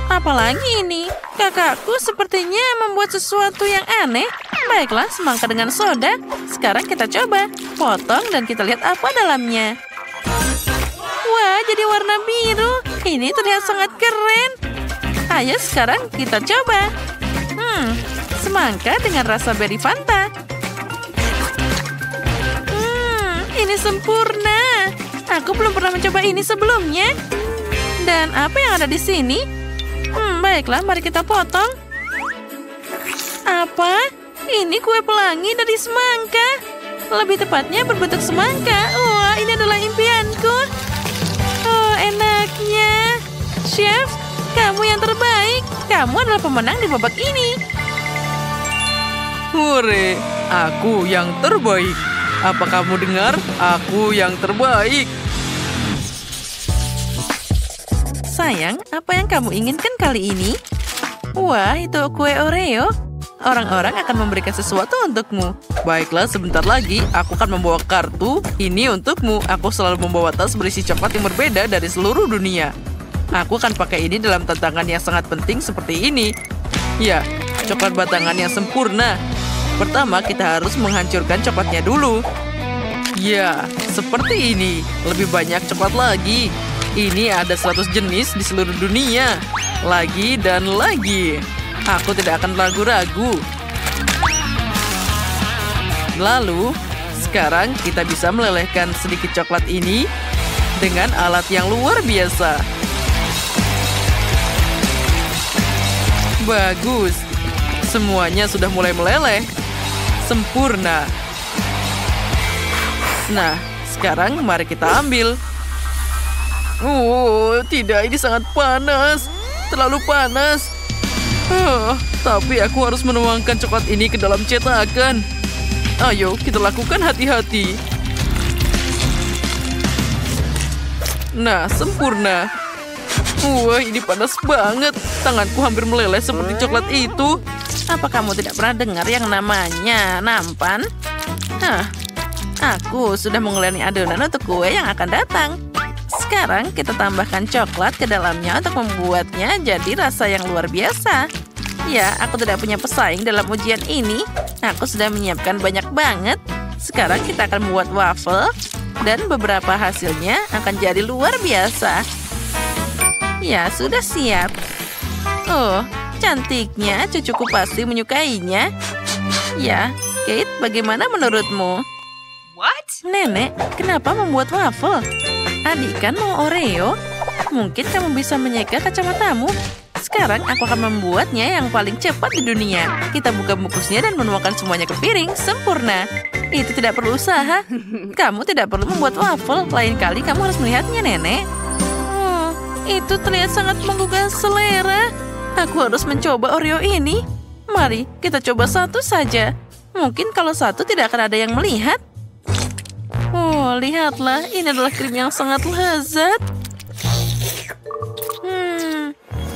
Apalagi ini? Kakakku sepertinya membuat sesuatu yang aneh. Baiklah, semangka dengan soda. Sekarang kita coba. Potong dan kita lihat apa dalamnya. Wah, jadi warna biru. Ini terlihat sangat keren. Ayo sekarang kita coba. Semangka dengan rasa beri Fanta. Ini sempurna. Aku belum pernah mencoba ini sebelumnya. Dan apa yang ada di sini? Baiklah, mari kita potong. Apa? Ini kue pelangi dari semangka. Lebih tepatnya berbentuk semangka. Wah, ini adalah impianku. Oh, enaknya. Chef, kamu yang terbaik. Kamu adalah pemenang di babak ini. Hore, aku yang terbaik. Apa kamu dengar? Aku yang terbaik. Sayang, apa yang kamu inginkan kali ini? Wah, itu kue Oreo. Orang-orang akan memberikan sesuatu untukmu. Baiklah, sebentar lagi aku akan membawa kartu ini untukmu. Aku selalu membawa tas berisi coklat yang berbeda dari seluruh dunia. Aku akan pakai ini dalam tantangan yang sangat penting seperti ini. Ya, coklat batangan yang sempurna. Pertama, kita harus menghancurkan coklatnya dulu. Ya, seperti ini. Lebih banyak coklat lagi. Ini ada 100 jenis di seluruh dunia. Lagi dan lagi. Aku tidak akan ragu-ragu. Lalu, sekarang kita bisa melelehkan sedikit coklat ini dengan alat yang luar biasa. Bagus. Semuanya sudah mulai meleleh. Sempurna. Nah, sekarang mari kita ambil. Oh, tidak, ini sangat panas. Terlalu panas. Tapi aku harus menuangkan coklat ini ke dalam cetakan. Ayo, kita lakukan hati-hati. Nah, sempurna. Wah, ini panas banget. Tanganku hampir meleleh seperti coklat itu. Apa kamu tidak pernah dengar yang namanya nampan? Aku sudah mengulangi adonan untuk kue yang akan datang. Sekarang kita tambahkan coklat ke dalamnya untuk membuatnya jadi rasa yang luar biasa. Ya, aku tidak punya pesaing dalam ujian ini. Aku sudah menyiapkan banyak banget. Sekarang kita akan membuat waffle. Dan beberapa hasilnya akan jadi luar biasa. Ya, sudah siap. Oh, cantiknya. Cucuku pasti menyukainya. Ya, Kate, bagaimana menurutmu? What? Nenek, kenapa membuat waffle? Adik kan mau Oreo? Mungkin kamu bisa menyeka kacamatamu. Sekarang aku akan membuatnya yang paling cepat di dunia. Kita buka bungkusnya dan menuangkan semuanya ke piring. Sempurna. Itu tidak perlu usaha. Kamu tidak perlu membuat waffle. Lain kali kamu harus melihatnya, Nenek. Itu terlihat sangat menggugah selera. Aku harus mencoba Oreo ini. Mari, kita coba satu saja. Mungkin kalau satu tidak akan ada yang melihat. Oh, lihatlah. Ini adalah krim yang sangat lezat.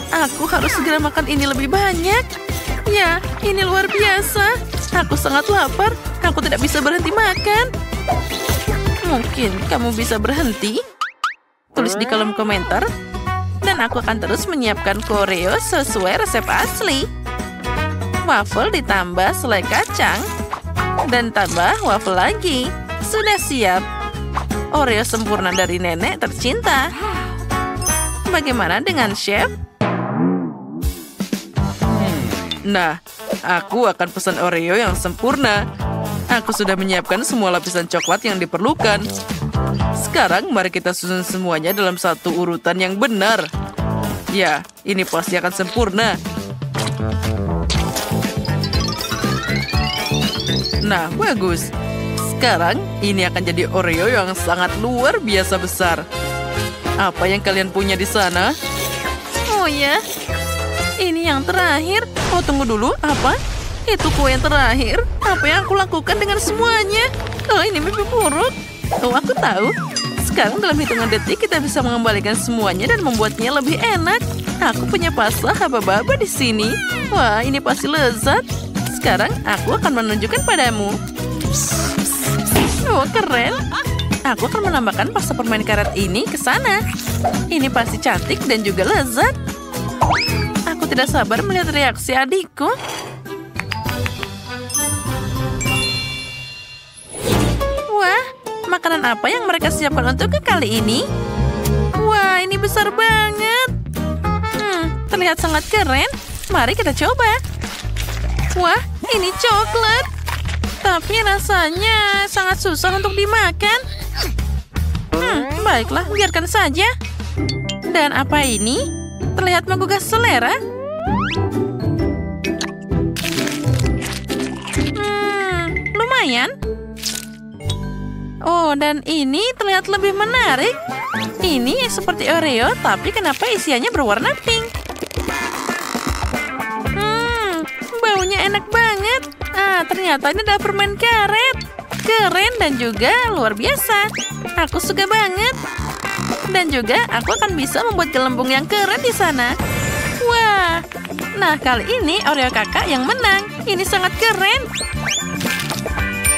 Aku harus segera makan ini lebih banyak. Ya, ini luar biasa. Aku sangat lapar. Aku tidak bisa berhenti makan. Mungkin kamu bisa berhenti? Tulis di kolom komentar. Dan aku akan terus menyiapkan Oreo sesuai resep asli. Waffle ditambah selai kacang. Dan tambah waffle lagi. Sudah siap. Oreo sempurna dari nenek tercinta. Bagaimana dengan chef? Nah, aku akan pesan Oreo yang sempurna. Aku sudah menyiapkan semua lapisan coklat yang diperlukan. Sekarang mari kita susun semuanya dalam satu urutan yang benar. Ya, ini pasti akan sempurna. Nah, bagus. Sekarang ini akan jadi Oreo yang sangat luar biasa besar. Apa yang kalian punya di sana? Oh ya, ini yang terakhir. Oh, tunggu dulu, apa? Itu kue yang terakhir. Apa yang aku lakukan dengan semuanya? Oh, ini mimpi buruk. Oh, aku tahu. Sekarang dalam hitungan detik kita bisa mengembalikan semuanya dan membuatnya lebih enak. Aku punya pasta haba-baba di sini. Wah, ini pasti lezat. Sekarang aku akan menunjukkan padamu. Oh, keren. Aku akan menambahkan pasta permen karet ini ke sana. Ini pasti cantik dan juga lezat. Aku tidak sabar melihat reaksi adikku. Wah, makanan apa yang mereka siapkan untukku kali ini? Wah, ini besar banget. Terlihat sangat keren. Mari kita coba. Wah, ini coklat. Tapi rasanya sangat susah untuk dimakan. Baiklah, biarkan saja. Dan apa ini? Terlihat menggugah selera. Lumayan. Oh, dan ini terlihat lebih menarik. Ini seperti Oreo, tapi kenapa isiannya berwarna pink? Baunya enak banget. Ternyata ini adalah permen karet. Keren dan juga luar biasa. Aku suka banget. Dan juga aku akan bisa membuat gelembung yang keren di sana. Wah. Nah, kali ini Oreo kakak yang menang. Ini sangat keren.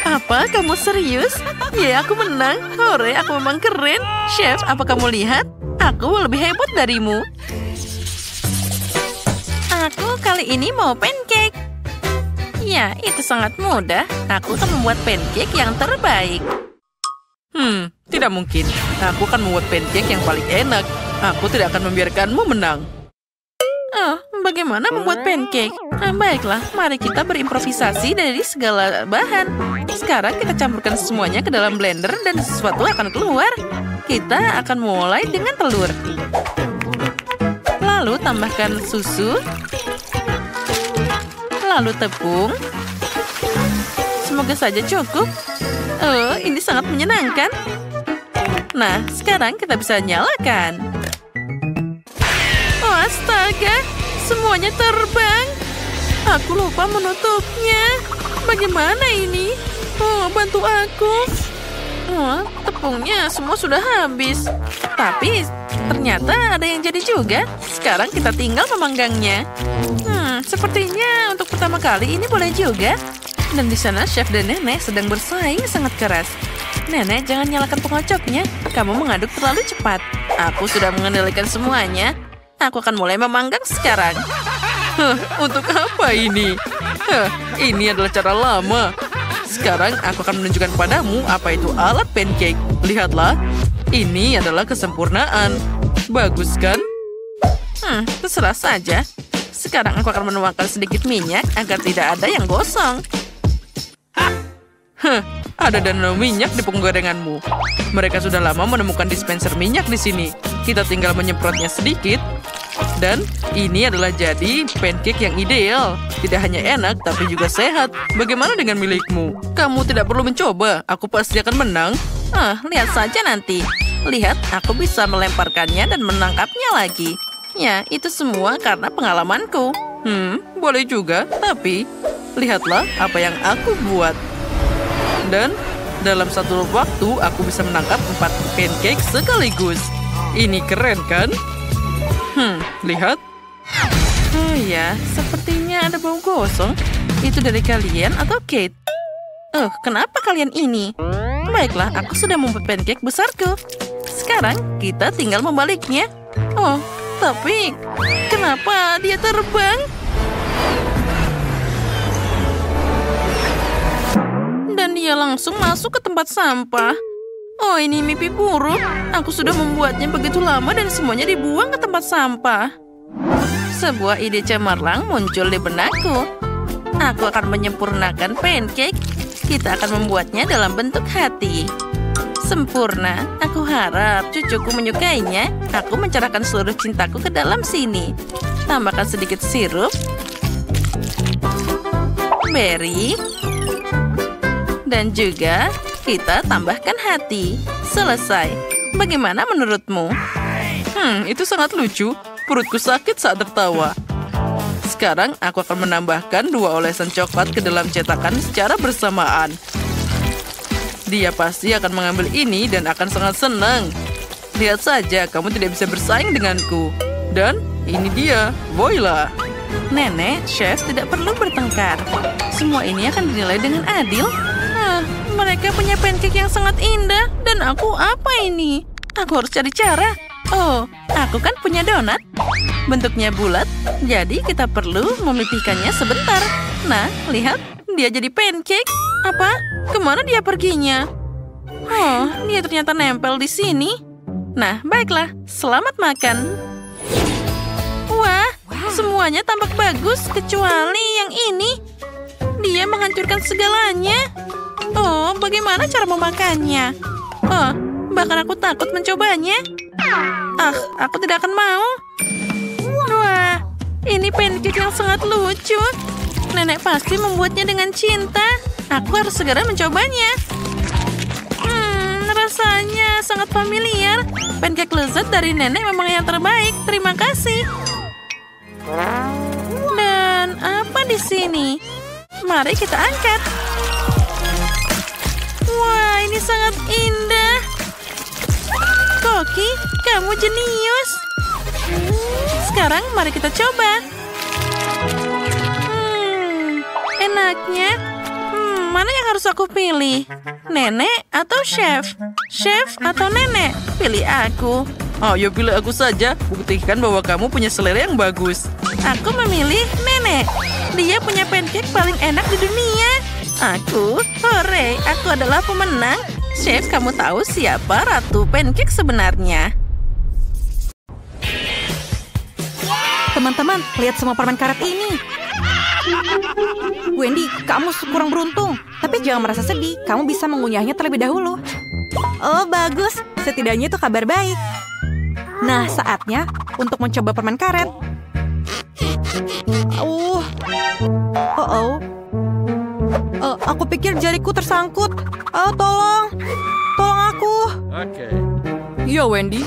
Apa? Kamu serius? Ya, aku menang. Hore, aku memang keren. Chef, apa kamu lihat? Aku lebih hebat darimu. Aku kali ini mau pancake. Ya, itu sangat mudah. Aku akan membuat pancake yang terbaik. Tidak mungkin. Aku akan membuat pancake yang paling enak. Aku tidak akan membiarkanmu menang. Oh, bagaimana membuat pancake? Baiklah, mari kita berimprovisasi dari segala bahan. Sekarang kita campurkan semuanya ke dalam blender dan sesuatu akan keluar. Kita akan mulai dengan telur. Lalu tambahkan susu. Lalu tepung. Semoga saja cukup. Oh, ini sangat menyenangkan. Nah, sekarang kita bisa nyalakan. Oh, astaga. Semuanya terbang. Aku lupa menutupnya. Bagaimana ini? Oh, bantu aku. Oh, tepungnya semua sudah habis. Tapi ternyata ada yang jadi juga. Sekarang kita tinggal memanggangnya. Sepertinya untuk pertama kali ini boleh juga. Dan di sana chef dan nenek sedang bersaing sangat keras. Nenek, jangan nyalakan pengocoknya. Kamu mengaduk terlalu cepat. Aku sudah mengendalikan semuanya. Aku akan mulai memanggang sekarang. Untuk apa ini? Ini adalah cara lama. Sekarang aku akan menunjukkan padamu apa itu alat pancake. Lihatlah, ini adalah kesempurnaan. Bagus kan? Terserah saja. Sekarang aku akan menuangkan sedikit minyak agar tidak ada yang gosong. Ada danau minyak di penggorenganmu. Mereka sudah lama menemukan dispenser minyak di sini. Kita tinggal menyemprotnya sedikit. Dan ini adalah jadi pancake yang ideal. Tidak hanya enak, tapi juga sehat. Bagaimana dengan milikmu? Kamu tidak perlu mencoba. Aku pasti akan menang. Lihat saja nanti. Lihat, aku bisa melemparkannya dan menangkapnya lagi. Ya, itu semua karena pengalamanku. Boleh juga. Tapi, lihatlah apa yang aku buat. Dan dalam satu waktu, aku bisa menangkap 4 pancake sekaligus. Ini keren, kan? Lihat. Oh ya, sepertinya ada bau gosong. Itu dari kalian atau Kate? Kenapa kalian ini? Baiklah, aku sudah membuat pancake besarku. Sekarang kita tinggal membaliknya. Oh, tapi kenapa dia terbang? Dan dia langsung masuk ke tempat sampah. Oh, ini mimpi buruk. Aku sudah membuatnya begitu lama dan semuanya dibuang ke tempat sampah. Sebuah ide cemerlang muncul di benakku. Aku akan menyempurnakan pancake. Kita akan membuatnya dalam bentuk hati. Sempurna. Aku harap cucuku menyukainya. Aku mencerahkan seluruh cintaku ke dalam sini. Tambahkan sedikit sirup. Berry. Dan juga kita tambahkan hati. Selesai. Bagaimana menurutmu? Itu sangat lucu. Perutku sakit saat tertawa. Sekarang aku akan menambahkan 2 olesan coklat ke dalam cetakan secara bersamaan. Dia pasti akan mengambil ini dan akan sangat senang. Lihat saja, kamu tidak bisa bersaing denganku. Dan ini dia, Voila. Nenek, chef tidak perlu bertengkar. Semua ini akan dinilai dengan adil. Mereka punya pancake yang sangat indah. Dan aku apa ini? Aku harus cari cara. Oh, aku kan punya donat. Bentuknya bulat, jadi kita perlu memipihkannya sebentar. Nah, lihat, dia jadi pancake. Apa? Kemana dia perginya? Oh, dia ternyata nempel di sini. Nah, baiklah. Selamat makan. Wah, semuanya tampak bagus kecuali yang ini. Dia menghancurkan segalanya. Oh, bagaimana cara memakannya? Oh, bahkan aku takut mencobanya. Aku tidak akan mau. Wah, ini pancake yang sangat lucu. Nenek pasti membuatnya dengan cinta. Aku harus segera mencobanya. Rasanya sangat familiar. Pancake lezat dari nenek memang yang terbaik. Terima kasih. Dan apa di sini? Mari kita angkat. Wah, ini sangat indah. Koki, kamu jenius. Sekarang mari kita coba. Enaknya. Mana yang harus aku pilih? Nenek atau chef? Chef atau nenek? Pilih aku. Ayo pilih aku saja. Buktikan bahwa kamu punya selera yang bagus. Aku memilih nenek. Dia punya pancake paling enak di dunia. Aku, hore, aku adalah pemenang. Chef, kamu tahu siapa ratu pancake sebenarnya? Teman-teman, lihat semua permen karet ini. Wendy, kamu kurang beruntung. Tapi jangan merasa sedih, kamu bisa mengunyahnya terlebih dahulu. Oh, bagus. Setidaknya itu kabar baik. Nah, saatnya untuk mencoba permen karet. Aku pikir jariku tersangkut. Tolong. Tolong aku. Oke. Iya, Wendy.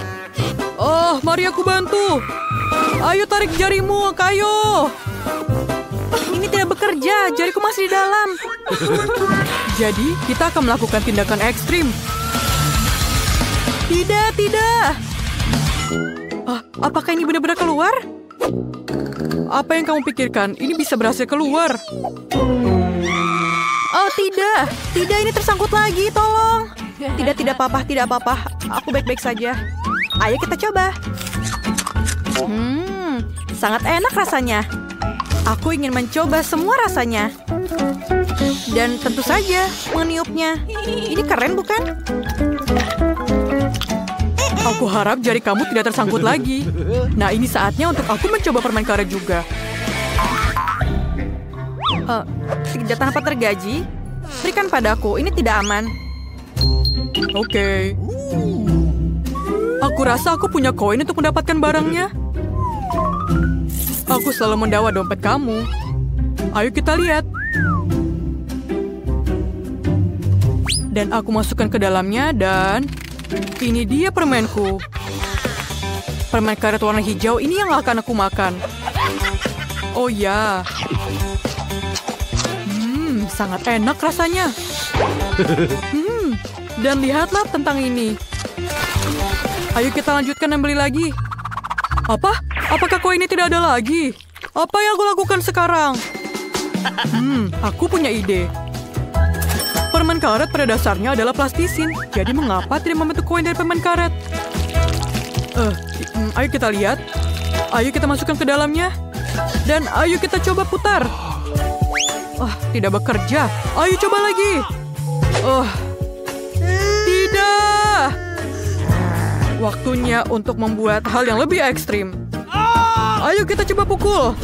Mari aku bantu. Ayo tarik jarimu, kayu. Ini tidak bekerja, jariku masih di dalam. Jadi, kita akan melakukan tindakan ekstrim. Tidak. Apakah ini benar-benar keluar? Apa yang kamu pikirkan? Ini bisa berhasil keluar. Oh, tidak. Tidak, ini tersangkut lagi, tolong. Tidak apa-apa. Aku baik-baik saja. Ayo kita coba. Sangat enak rasanya. Aku ingin mencoba semua rasanya. Dan tentu saja meniupnya. Ini keren, bukan? Aku harap jari kamu tidak tersangkut lagi. Nah, ini saatnya untuk aku mencoba permen karet juga. Tidak tanpa tergaji. Berikan padaku, ini tidak aman. Oke. Aku rasa aku punya koin untuk mendapatkan barangnya. Aku selalu mendawa dompet kamu. Ayo kita lihat. Dan aku masukkan ke dalamnya dan... ini dia permenku. Permen karet warna hijau ini yang akan aku makan. Oh ya. Sangat enak rasanya. Dan lihatlah tentang ini. Ayo kita lanjutkan dan beli lagi. Apa? Apakah koin ini tidak ada lagi? Apa yang aku lakukan sekarang? Aku punya ide. Permen karet pada dasarnya adalah plastisin. Jadi mengapa tidak membentuk koin dari permen karet? Ayo kita lihat. Ayo kita masukkan ke dalamnya. Dan ayo kita coba putar. Tidak bekerja. Ayo coba lagi. Tidak. Waktunya untuk membuat hal yang lebih ekstrim. Ayo kita coba pukul.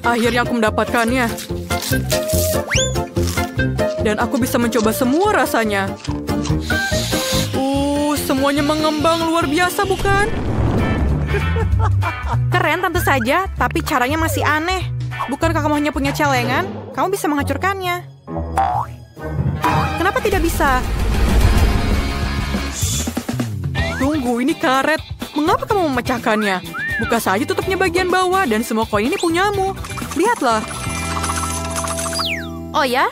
Akhirnya aku mendapatkannya. Dan aku bisa mencoba semua rasanya. Semuanya mengembang luar biasa, bukan? Keren tentu saja, tapi caranya masih aneh. Bukankah kamu hanya punya celengan? Kamu bisa menghancurkannya. Kenapa tidak bisa? Tunggu, ini karet. Mengapa kamu memecahkannya? Buka saja tutupnya bagian bawah dan semua koin ini punyamu. Lihatlah. Oh ya?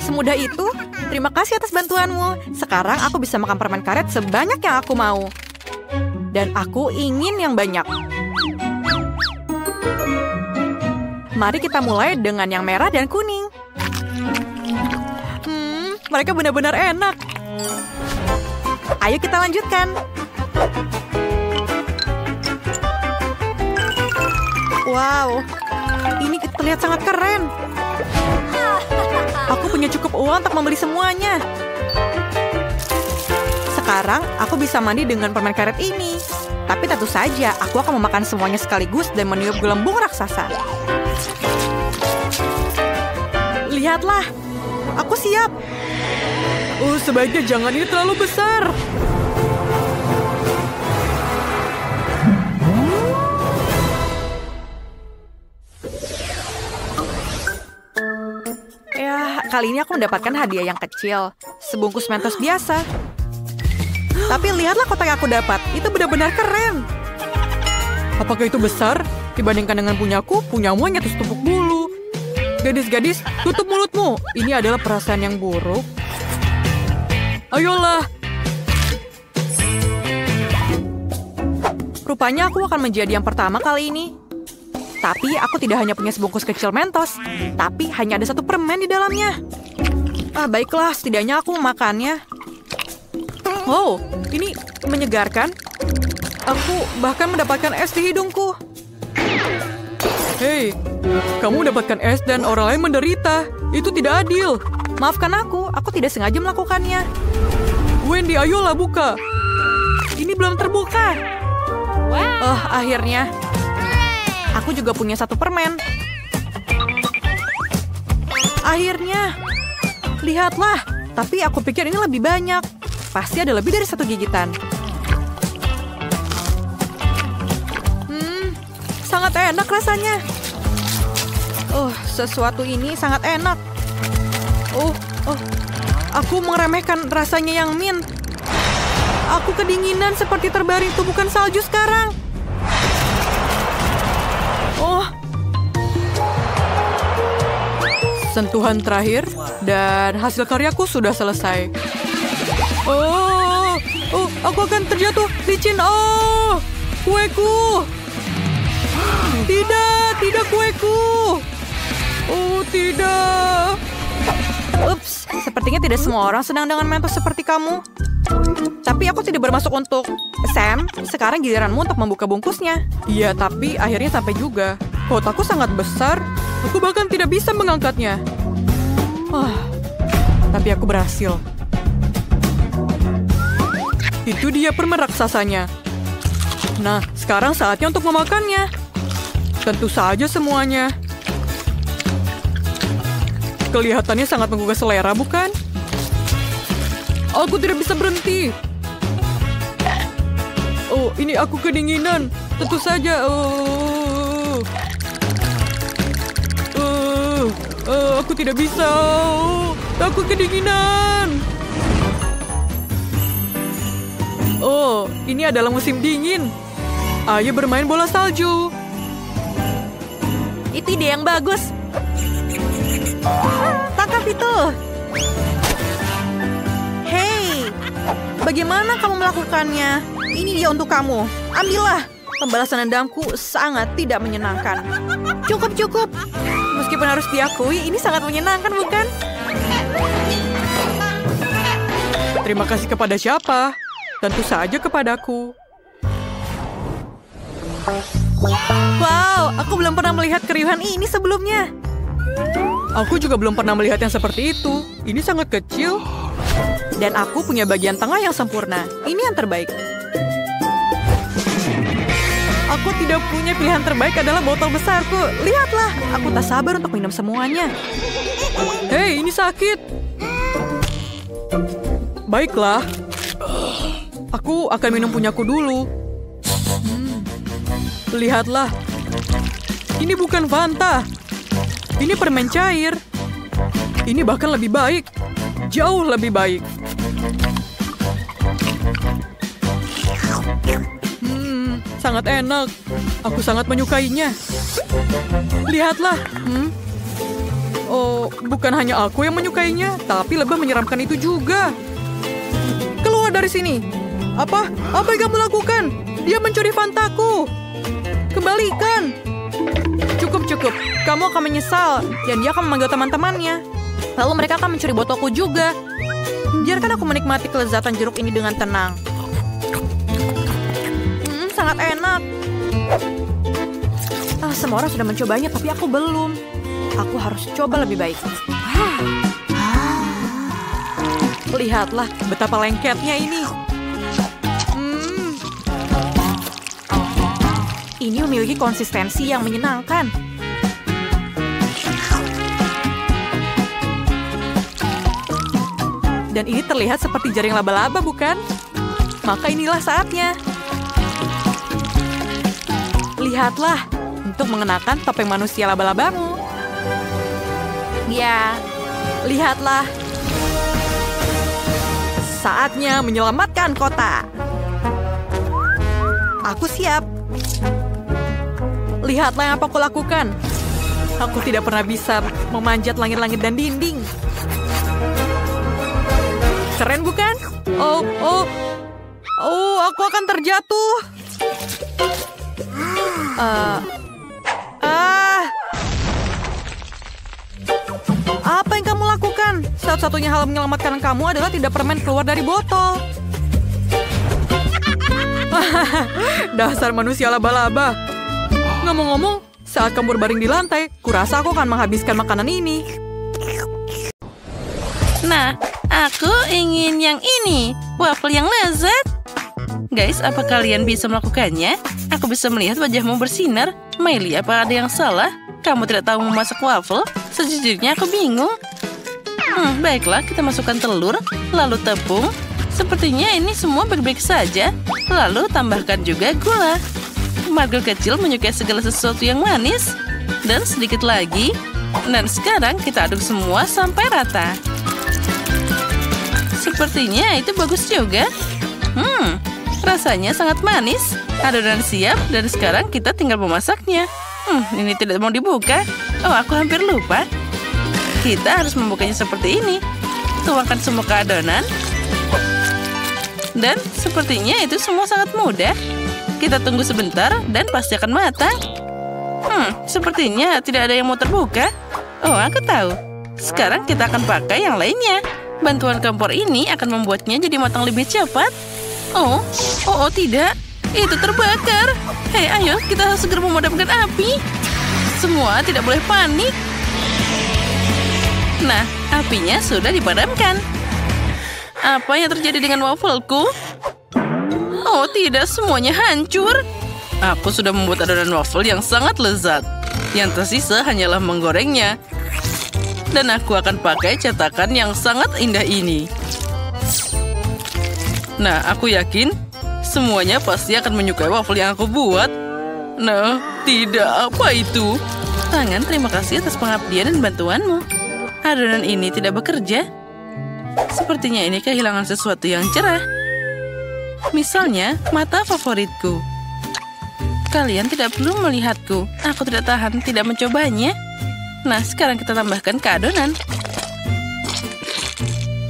semudah itu? Terima kasih atas bantuanmu. Sekarang aku bisa makan permen karet sebanyak yang aku mau. Dan aku ingin yang banyak. Mari kita mulai dengan yang merah dan kuning. Mereka benar-benar enak. Ayo kita lanjutkan. Wow, ini terlihat sangat keren. Aku punya cukup uang untuk membeli semuanya. Sekarang aku bisa mandi dengan permen karet ini. Tapi tentu saja aku akan memakan semuanya sekaligus dan meniup gelembung raksasa. Lihatlah, aku siap. Oh, sebaiknya jangan, ini terlalu besar. Ya, kali ini aku mendapatkan hadiah yang kecil. Sebungkus Mentos biasa. Tapi lihatlah kotak yang aku dapat. Itu benar-benar keren. Apakah itu besar? Dibandingkan dengan punyaku, punyamu hanya setumpuk bulu. Gadis-gadis, tutup mulutmu. Ini adalah perasaan yang buruk. Ayolah. Rupanya aku akan menjadi yang pertama kali ini. Tapi aku tidak hanya punya sebungkus kecil Mentos, tapi hanya ada 1 permen di dalamnya. Baiklah, setidaknya aku memakannya. Oh, ini menyegarkan. Aku bahkan mendapatkan es di hidungku. Hei, kamu mendapatkan es dan orang lain menderita. Itu tidak adil. Maafkan aku tidak sengaja melakukannya. Wendy, ayolah buka. Ini belum terbuka. Oh, akhirnya. Aku juga punya 1 permen. Akhirnya. Lihatlah. Tapi aku pikir ini lebih banyak. Pasti ada lebih dari 1 gigitan. Sangat enak rasanya. Oh, sesuatu ini sangat enak. Oh, aku meremehkan rasanya yang mint. Aku kedinginan seperti terbaring tumpukan salju sekarang. Oh. Sentuhan terakhir dan hasil karyaku sudah selesai. Oh, aku akan terjatuh licin. Oh, kueku. Tidak kueku. Oh, tidak. Ups, sepertinya tidak semua orang senang dengan Mentos seperti kamu. Tapi aku tidak bermaksud untuk... Sam, sekarang giliranmu untuk membuka bungkusnya. Iya, tapi akhirnya sampai juga. Kotakku sangat besar. Aku bahkan tidak bisa mengangkatnya. Tapi aku berhasil. Itu dia permen raksasanya. Nah, sekarang saatnya untuk memakannya. Tentu saja semuanya. Kelihatannya sangat menggugah selera, bukan? Aku tidak bisa berhenti. Oh, ini aku kedinginan. Tentu saja. Aku tidak bisa. Aku kedinginan. Oh, ini adalah musim dingin. Ayo bermain bola salju. Itu ide yang bagus. Tangkap itu. Hei, bagaimana kamu melakukannya? Ini dia untuk kamu. Ambillah. Pembalasan dendamku sangat tidak menyenangkan. Cukup. Meskipun harus diakui, ini sangat menyenangkan, bukan? Terima kasih kepada siapa? Tentu saja kepadaku. Wow, aku belum pernah melihat keriuhan ini sebelumnya. Aku juga belum pernah melihat yang seperti itu. Ini sangat kecil. Dan aku punya bagian tengah yang sempurna. Ini yang terbaik. Aku tidak punya pilihan terbaik adalah botol besarku. Lihatlah, aku tak sabar untuk minum semuanya. Hei, ini sakit. Baiklah. Aku akan minum punyaku dulu. Lihatlah. Ini bukan Fanta. Ini permen cair. Ini bahkan lebih baik. Jauh lebih baik. Sangat enak. Aku sangat menyukainya. Lihatlah. Oh, bukan hanya aku yang menyukainya, tapi lebah menyeramkan itu juga. Keluar dari sini. Apa yang kamu lakukan? Dia mencuri Fantaku. Kembalikan. Cukup. Kamu akan menyesal, dan dia akan memanggil teman-temannya. Lalu mereka akan mencuri botolku juga. Biarkan aku menikmati kelezatan jeruk ini dengan tenang. Sangat enak. Semua orang sudah mencobanya, tapi aku belum. Aku harus coba lebih baik. Lihatlah betapa lengketnya ini. Ini memiliki konsistensi yang menyenangkan. Dan ini terlihat seperti jaring laba-laba, bukan? Maka inilah saatnya. Lihatlah, untuk mengenakan topeng manusia laba-labamu. Ya, lihatlah. Saatnya menyelamatkan kota. Aku siap. Lihatlah yang apa aku lakukan. Aku tidak pernah bisa memanjat langit-langit dan dinding. Keren bukan? Aku akan terjatuh. Apa yang kamu lakukan? Satu-satunya hal menyelamatkan kamu adalah tidak permen keluar dari botol. Dasar manusia laba-laba. Ngomong-ngomong, saat kamu berbaring di lantai, kurasa aku akan menghabiskan makanan ini. Nah, aku ingin yang ini. Waffle yang lezat. Guys, apa kalian bisa melakukannya? Aku bisa melihat wajahmu bersinar. Miley, apa ada yang salah? Kamu tidak tahu memasak waffle? Sejujurnya aku bingung. Baiklah, kita masukkan telur, lalu tepung. Sepertinya ini semua baik-baik saja. Lalu tambahkan juga gula. Margo kecil menyukai segala sesuatu yang manis. Dan sedikit lagi. Dan sekarang kita aduk semua sampai rata. Sepertinya itu bagus juga. Rasanya sangat manis. Adonan siap dan sekarang kita tinggal memasaknya. Ini tidak mau dibuka. Oh, aku hampir lupa. Kita harus membukanya seperti ini. Tuangkan semua ke adonan. Dan sepertinya itu semua sangat mudah. Kita tunggu sebentar dan pasti akan matang. Sepertinya tidak ada yang mau terbuka. Oh, aku tahu. Sekarang kita akan pakai yang lainnya. Bantuan kompor ini akan membuatnya jadi matang lebih cepat. Oh, tidak. Itu terbakar. Hei, ayo kita harus segera memadamkan api. Semua tidak boleh panik. Nah, apinya sudah dipadamkan. Apa yang terjadi dengan waffleku? Oh tidak, semuanya hancur. Aku sudah membuat adonan waffle yang sangat lezat. Yang tersisa hanyalah menggorengnya. Dan aku akan pakai cetakan yang sangat indah ini. Nah, aku yakin semuanya pasti akan menyukai waffle yang aku buat. Nah, tidak, apa itu? Tangan, terima kasih atas pengabdian dan bantuanmu. Adonan ini tidak bekerja. Sepertinya ini kehilangan sesuatu yang cerah. Misalnya, mata favoritku. Kalian tidak perlu melihatku. Aku tidak tahan tidak mencobanya. Nah, sekarang kita tambahkan ke adonan.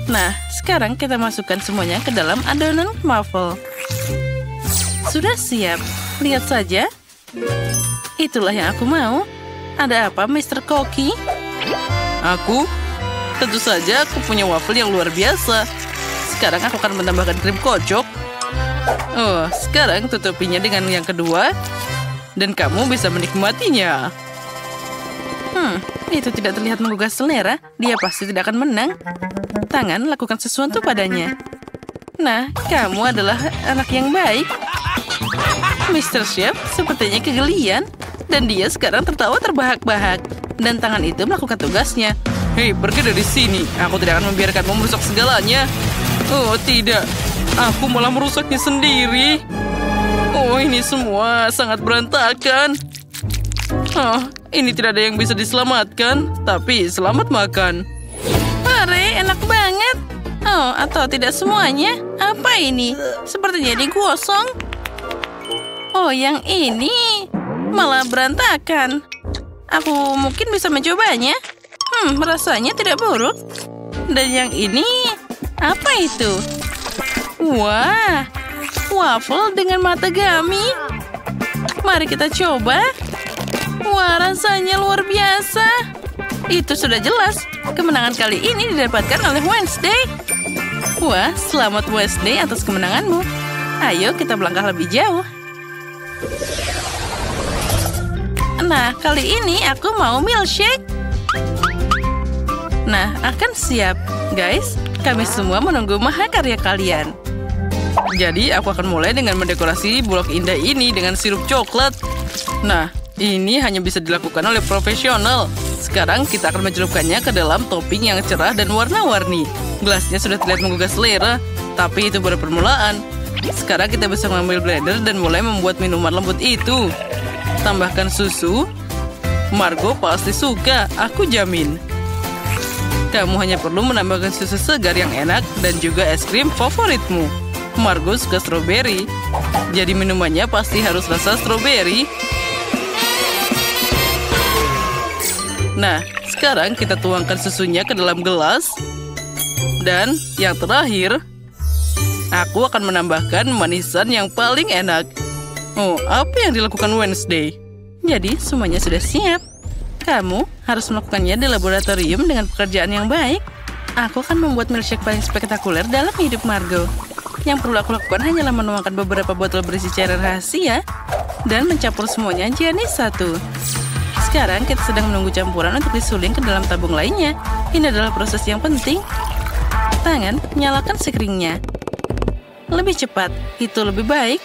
Nah, sekarang kita masukkan semuanya ke dalam adonan waffle. Sudah siap. Lihat saja. Itulah yang aku mau. Ada apa, Mr. Koki? Aku? Tentu saja aku punya waffle yang luar biasa. Sekarang aku akan menambahkan krim kocok. Oh, sekarang tutupinya dengan yang kedua. Dan kamu bisa menikmatinya. Itu tidak terlihat menggugah selera. Dia pasti tidak akan menang. Tangan, lakukan sesuatu padanya. Nah, kamu adalah anak yang baik. Mr. Chef sepertinya kegelian. Dan dia sekarang tertawa terbahak-bahak. Dan tangan itu melakukan tugasnya. Hei, pergi dari sini. Aku tidak akan membiarkanmu merusak segalanya. Oh, tidak. Aku malah merusaknya sendiri. Oh, ini semua sangat berantakan. Oh, ini tidak ada yang bisa diselamatkan. Tapi selamat makan. Hore, enak banget. Oh, atau tidak semuanya. Apa ini? Sepertinya digosong. Oh, yang ini malah berantakan. Aku mungkin bisa mencobanya. Rasanya tidak buruk. Dan yang ini, apa itu? Wah, waffle dengan matagami. Mari kita coba. Wah, rasanya luar biasa. Itu sudah jelas. Kemenangan kali ini didapatkan oleh Wednesday. Wah, selamat Wednesday atas kemenanganmu. Ayo kita melangkah lebih jauh. Nah, kali ini aku mau milkshake. Nah, akan siap. Guys, kami semua menunggu mahakarya kalian. Jadi, aku akan mulai dengan mendekorasi bulok indah ini dengan sirup coklat. Nah, ini hanya bisa dilakukan oleh profesional. Sekarang kita akan mencelupkannya ke dalam topping yang cerah dan warna-warni. Gelasnya sudah terlihat menggugah selera, tapi itu baru permulaan. Sekarang kita bisa mengambil blender dan mulai membuat minuman lembut itu. Tambahkan susu. Margo pasti suka, aku jamin. Kamu hanya perlu menambahkan susu segar yang enak dan juga es krim favoritmu. Margo suka stroberi, jadi minumannya pasti harus rasa stroberi. Nah, sekarang kita tuangkan susunya ke dalam gelas. Dan yang terakhir, aku akan menambahkan manisan yang paling enak. Oh, apa yang dilakukan Wednesday? Jadi, semuanya sudah siap. Kamu harus melakukannya di laboratorium dengan pekerjaan yang baik. Aku akan membuat milkshake paling spektakuler dalam hidup Margo. Yang perlu aku lakukan hanyalah menuangkan beberapa botol berisi cairan rahasia dan mencampur semuanya jadi satu. Sekarang kita sedang menunggu campuran untuk disuling ke dalam tabung lainnya. Ini adalah proses yang penting. Tangan, nyalakan sekringnya. Lebih cepat, itu lebih baik.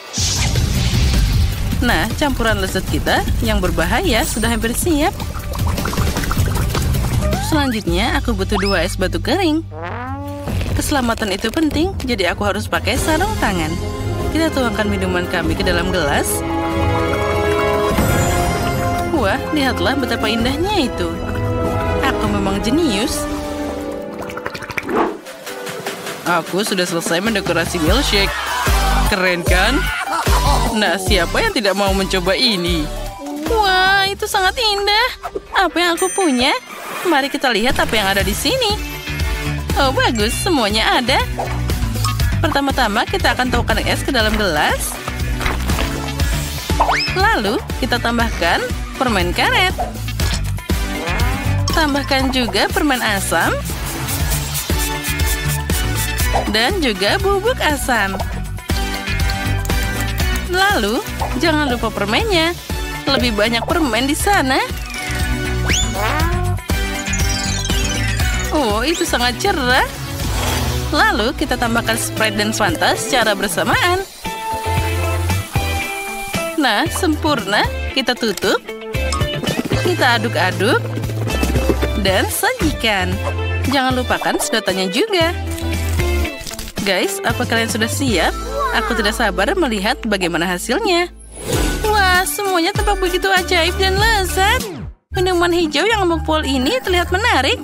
Nah, campuran lezat kita yang berbahaya sudah hampir siap. Selanjutnya, aku butuh 2 es batu kering. Keselamatan itu penting, jadi aku harus pakai sarung tangan. Kita tuangkan minuman kami ke dalam gelas. Wah, lihatlah betapa indahnya itu. Aku memang jenius. Aku sudah selesai mendekorasi milkshake. Keren kan? Nah, siapa yang tidak mau mencoba ini? Wah, itu sangat indah. Apa yang aku punya? Mari kita lihat apa yang ada di sini. Oh, bagus. Semuanya ada. Pertama-tama, kita akan tuangkan es ke dalam gelas. Lalu, kita tambahkan permen karet. Tambahkan juga permen asam. Dan juga bubuk asam. Lalu, jangan lupa permennya. Lebih banyak permen di sana. Oh, itu sangat cerah. Lalu, kita tambahkan Sprite dan Fanta secara bersamaan. Nah, sempurna. Kita tutup. Kita aduk-aduk. Dan sajikan. Jangan lupakan sedotannya juga. Guys, apa kalian sudah siap? Aku tidak sabar melihat bagaimana hasilnya. Wah, semuanya tampak begitu ajaib dan lezat. Minuman hijau yang mempol ini terlihat menarik.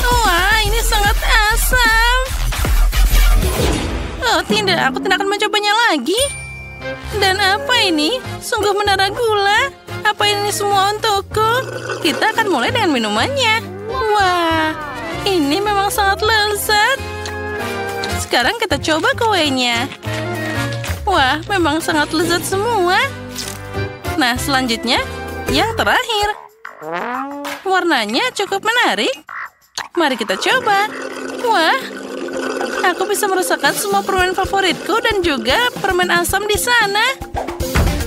Wah, ini sangat asam. Oh, tidak. Aku tidak akan mencobanya lagi. Dan apa ini? Sungguh menara gula. Apa ini semua untukku? Kita akan mulai dengan minumannya. Wah, ini memang sangat lezat. Sekarang kita coba kuenya. Wah, memang sangat lezat semua. Nah, selanjutnya, yang terakhir. Warnanya cukup menarik. Mari kita coba. Wah, aku bisa merasakan semua permen favoritku dan juga permen asam di sana.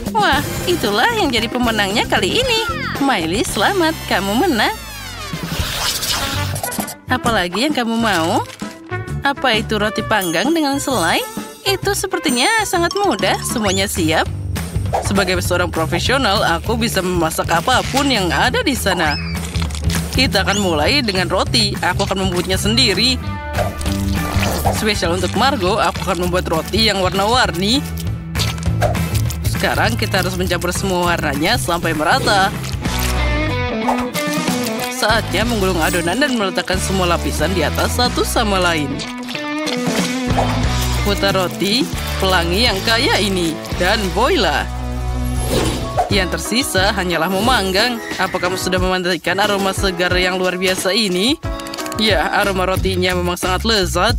Wah, itulah yang jadi pemenangnya kali ini. Miley, selamat. Kamu menang. Apalagi yang kamu mau? Apa itu roti panggang dengan selai? Itu sepertinya sangat mudah. Semuanya siap. Sebagai seorang profesional, aku bisa memasak apapun yang ada di sana. Kita akan mulai dengan roti. Aku akan membuatnya sendiri. Spesial untuk Margo, aku akan membuat roti yang warna-warni. Sekarang kita harus mencampur semua warnanya sampai merata. Saatnya menggulung adonan dan meletakkan semua lapisan di atas satu sama lain. Putar roti, pelangi yang kaya ini, dan voila. Yang tersisa hanyalah memanggang. Apa kamu sudah memandikan aroma segar yang luar biasa ini? Ya, aroma rotinya memang sangat lezat.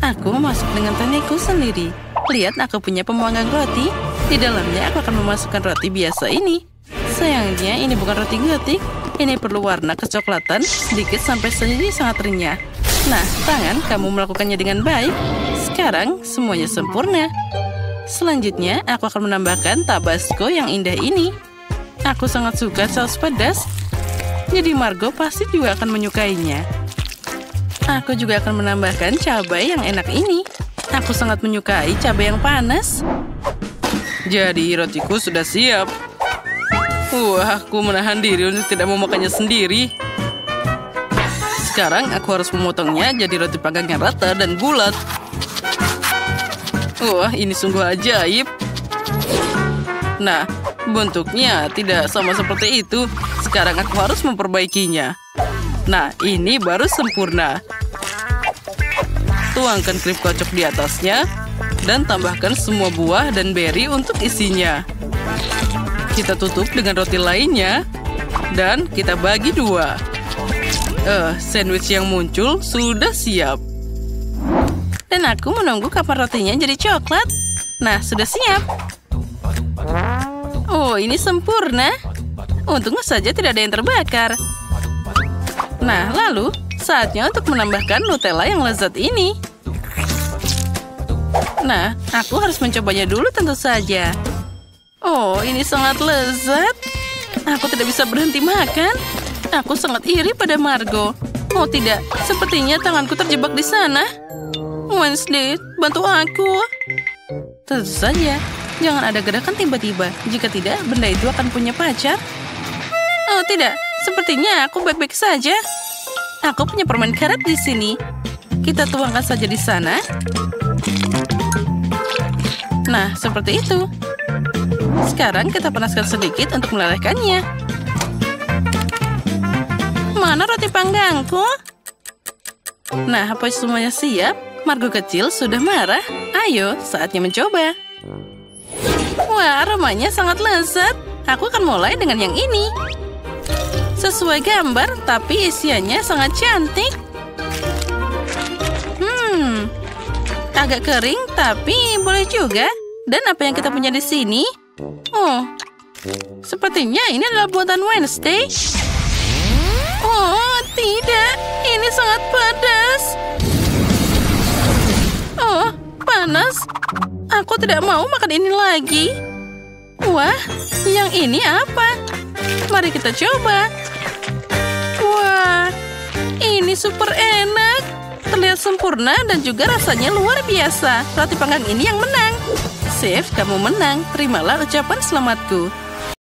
Aku memasak dengan teknikku sendiri. Lihat, aku punya pemanggang roti. Di dalamnya aku akan memasukkan roti biasa ini. Sayangnya ini bukan roti getik. Ini perlu warna kecoklatan sedikit sampai sendiri sangat renyah. Nah, tangan kamu melakukannya dengan baik. Sekarang semuanya sempurna. Selanjutnya aku akan menambahkan tabasco yang indah ini. Aku sangat suka saus pedas. Jadi Margo pasti juga akan menyukainya. Aku juga akan menambahkan cabai yang enak ini. Aku sangat menyukai cabai yang panas. Jadi rotiku sudah siap. Wah, aku menahan diri untuk tidak memakannya sendiri. Sekarang aku harus memotongnya jadi roti panggang yang rata dan bulat. Wah, ini sungguh ajaib. Nah, bentuknya tidak sama seperti itu. Sekarang aku harus memperbaikinya. Nah, ini baru sempurna. Tuangkan krim kocok di atasnya. Dan tambahkan semua buah dan beri untuk isinya. Kita tutup dengan roti lainnya. Dan kita bagi dua. Sandwich yang muncul sudah siap. Dan aku menunggu kapan rotinya jadi coklat. Nah, sudah siap. Oh, ini sempurna. Untungnya saja tidak ada yang terbakar. Nah, lalu saatnya untuk menambahkan Nutella yang lezat ini. Nah, aku harus mencobanya dulu tentu saja. Oh, ini sangat lezat. Aku tidak bisa berhenti makan. Aku sangat iri pada Margo. Oh tidak, sepertinya tanganku terjebak di sana. Wednesday, bantu aku. Tentu saja, jangan ada gerakan tiba-tiba. Jika tidak, benda itu akan punya pacar. Oh tidak, sepertinya aku baik-baik saja. Aku punya permen karet di sini. Kita tuangkan saja di sana. Nah, seperti itu. Sekarang kita panaskan sedikit untuk melelehkannya. Mana roti panggangku? Nah, apa semuanya siap? Margo kecil sudah marah. Ayo, saatnya mencoba. Wah, aromanya sangat lezat. Aku akan mulai dengan yang ini. Sesuai gambar, tapi isiannya sangat cantik. Agak kering, tapi boleh juga. Dan apa yang kita punya di sini? Oh, sepertinya ini adalah buatan Wednesday. Oh, tidak. Ini sangat pedas. Oh, panas. Aku tidak mau makan ini lagi. Wah, yang ini apa? Mari kita coba. Wah, ini super enak. Terlihat sempurna dan juga rasanya luar biasa. Roti panggang ini yang menang. Chef, kamu menang. Terimalah ucapan selamatku.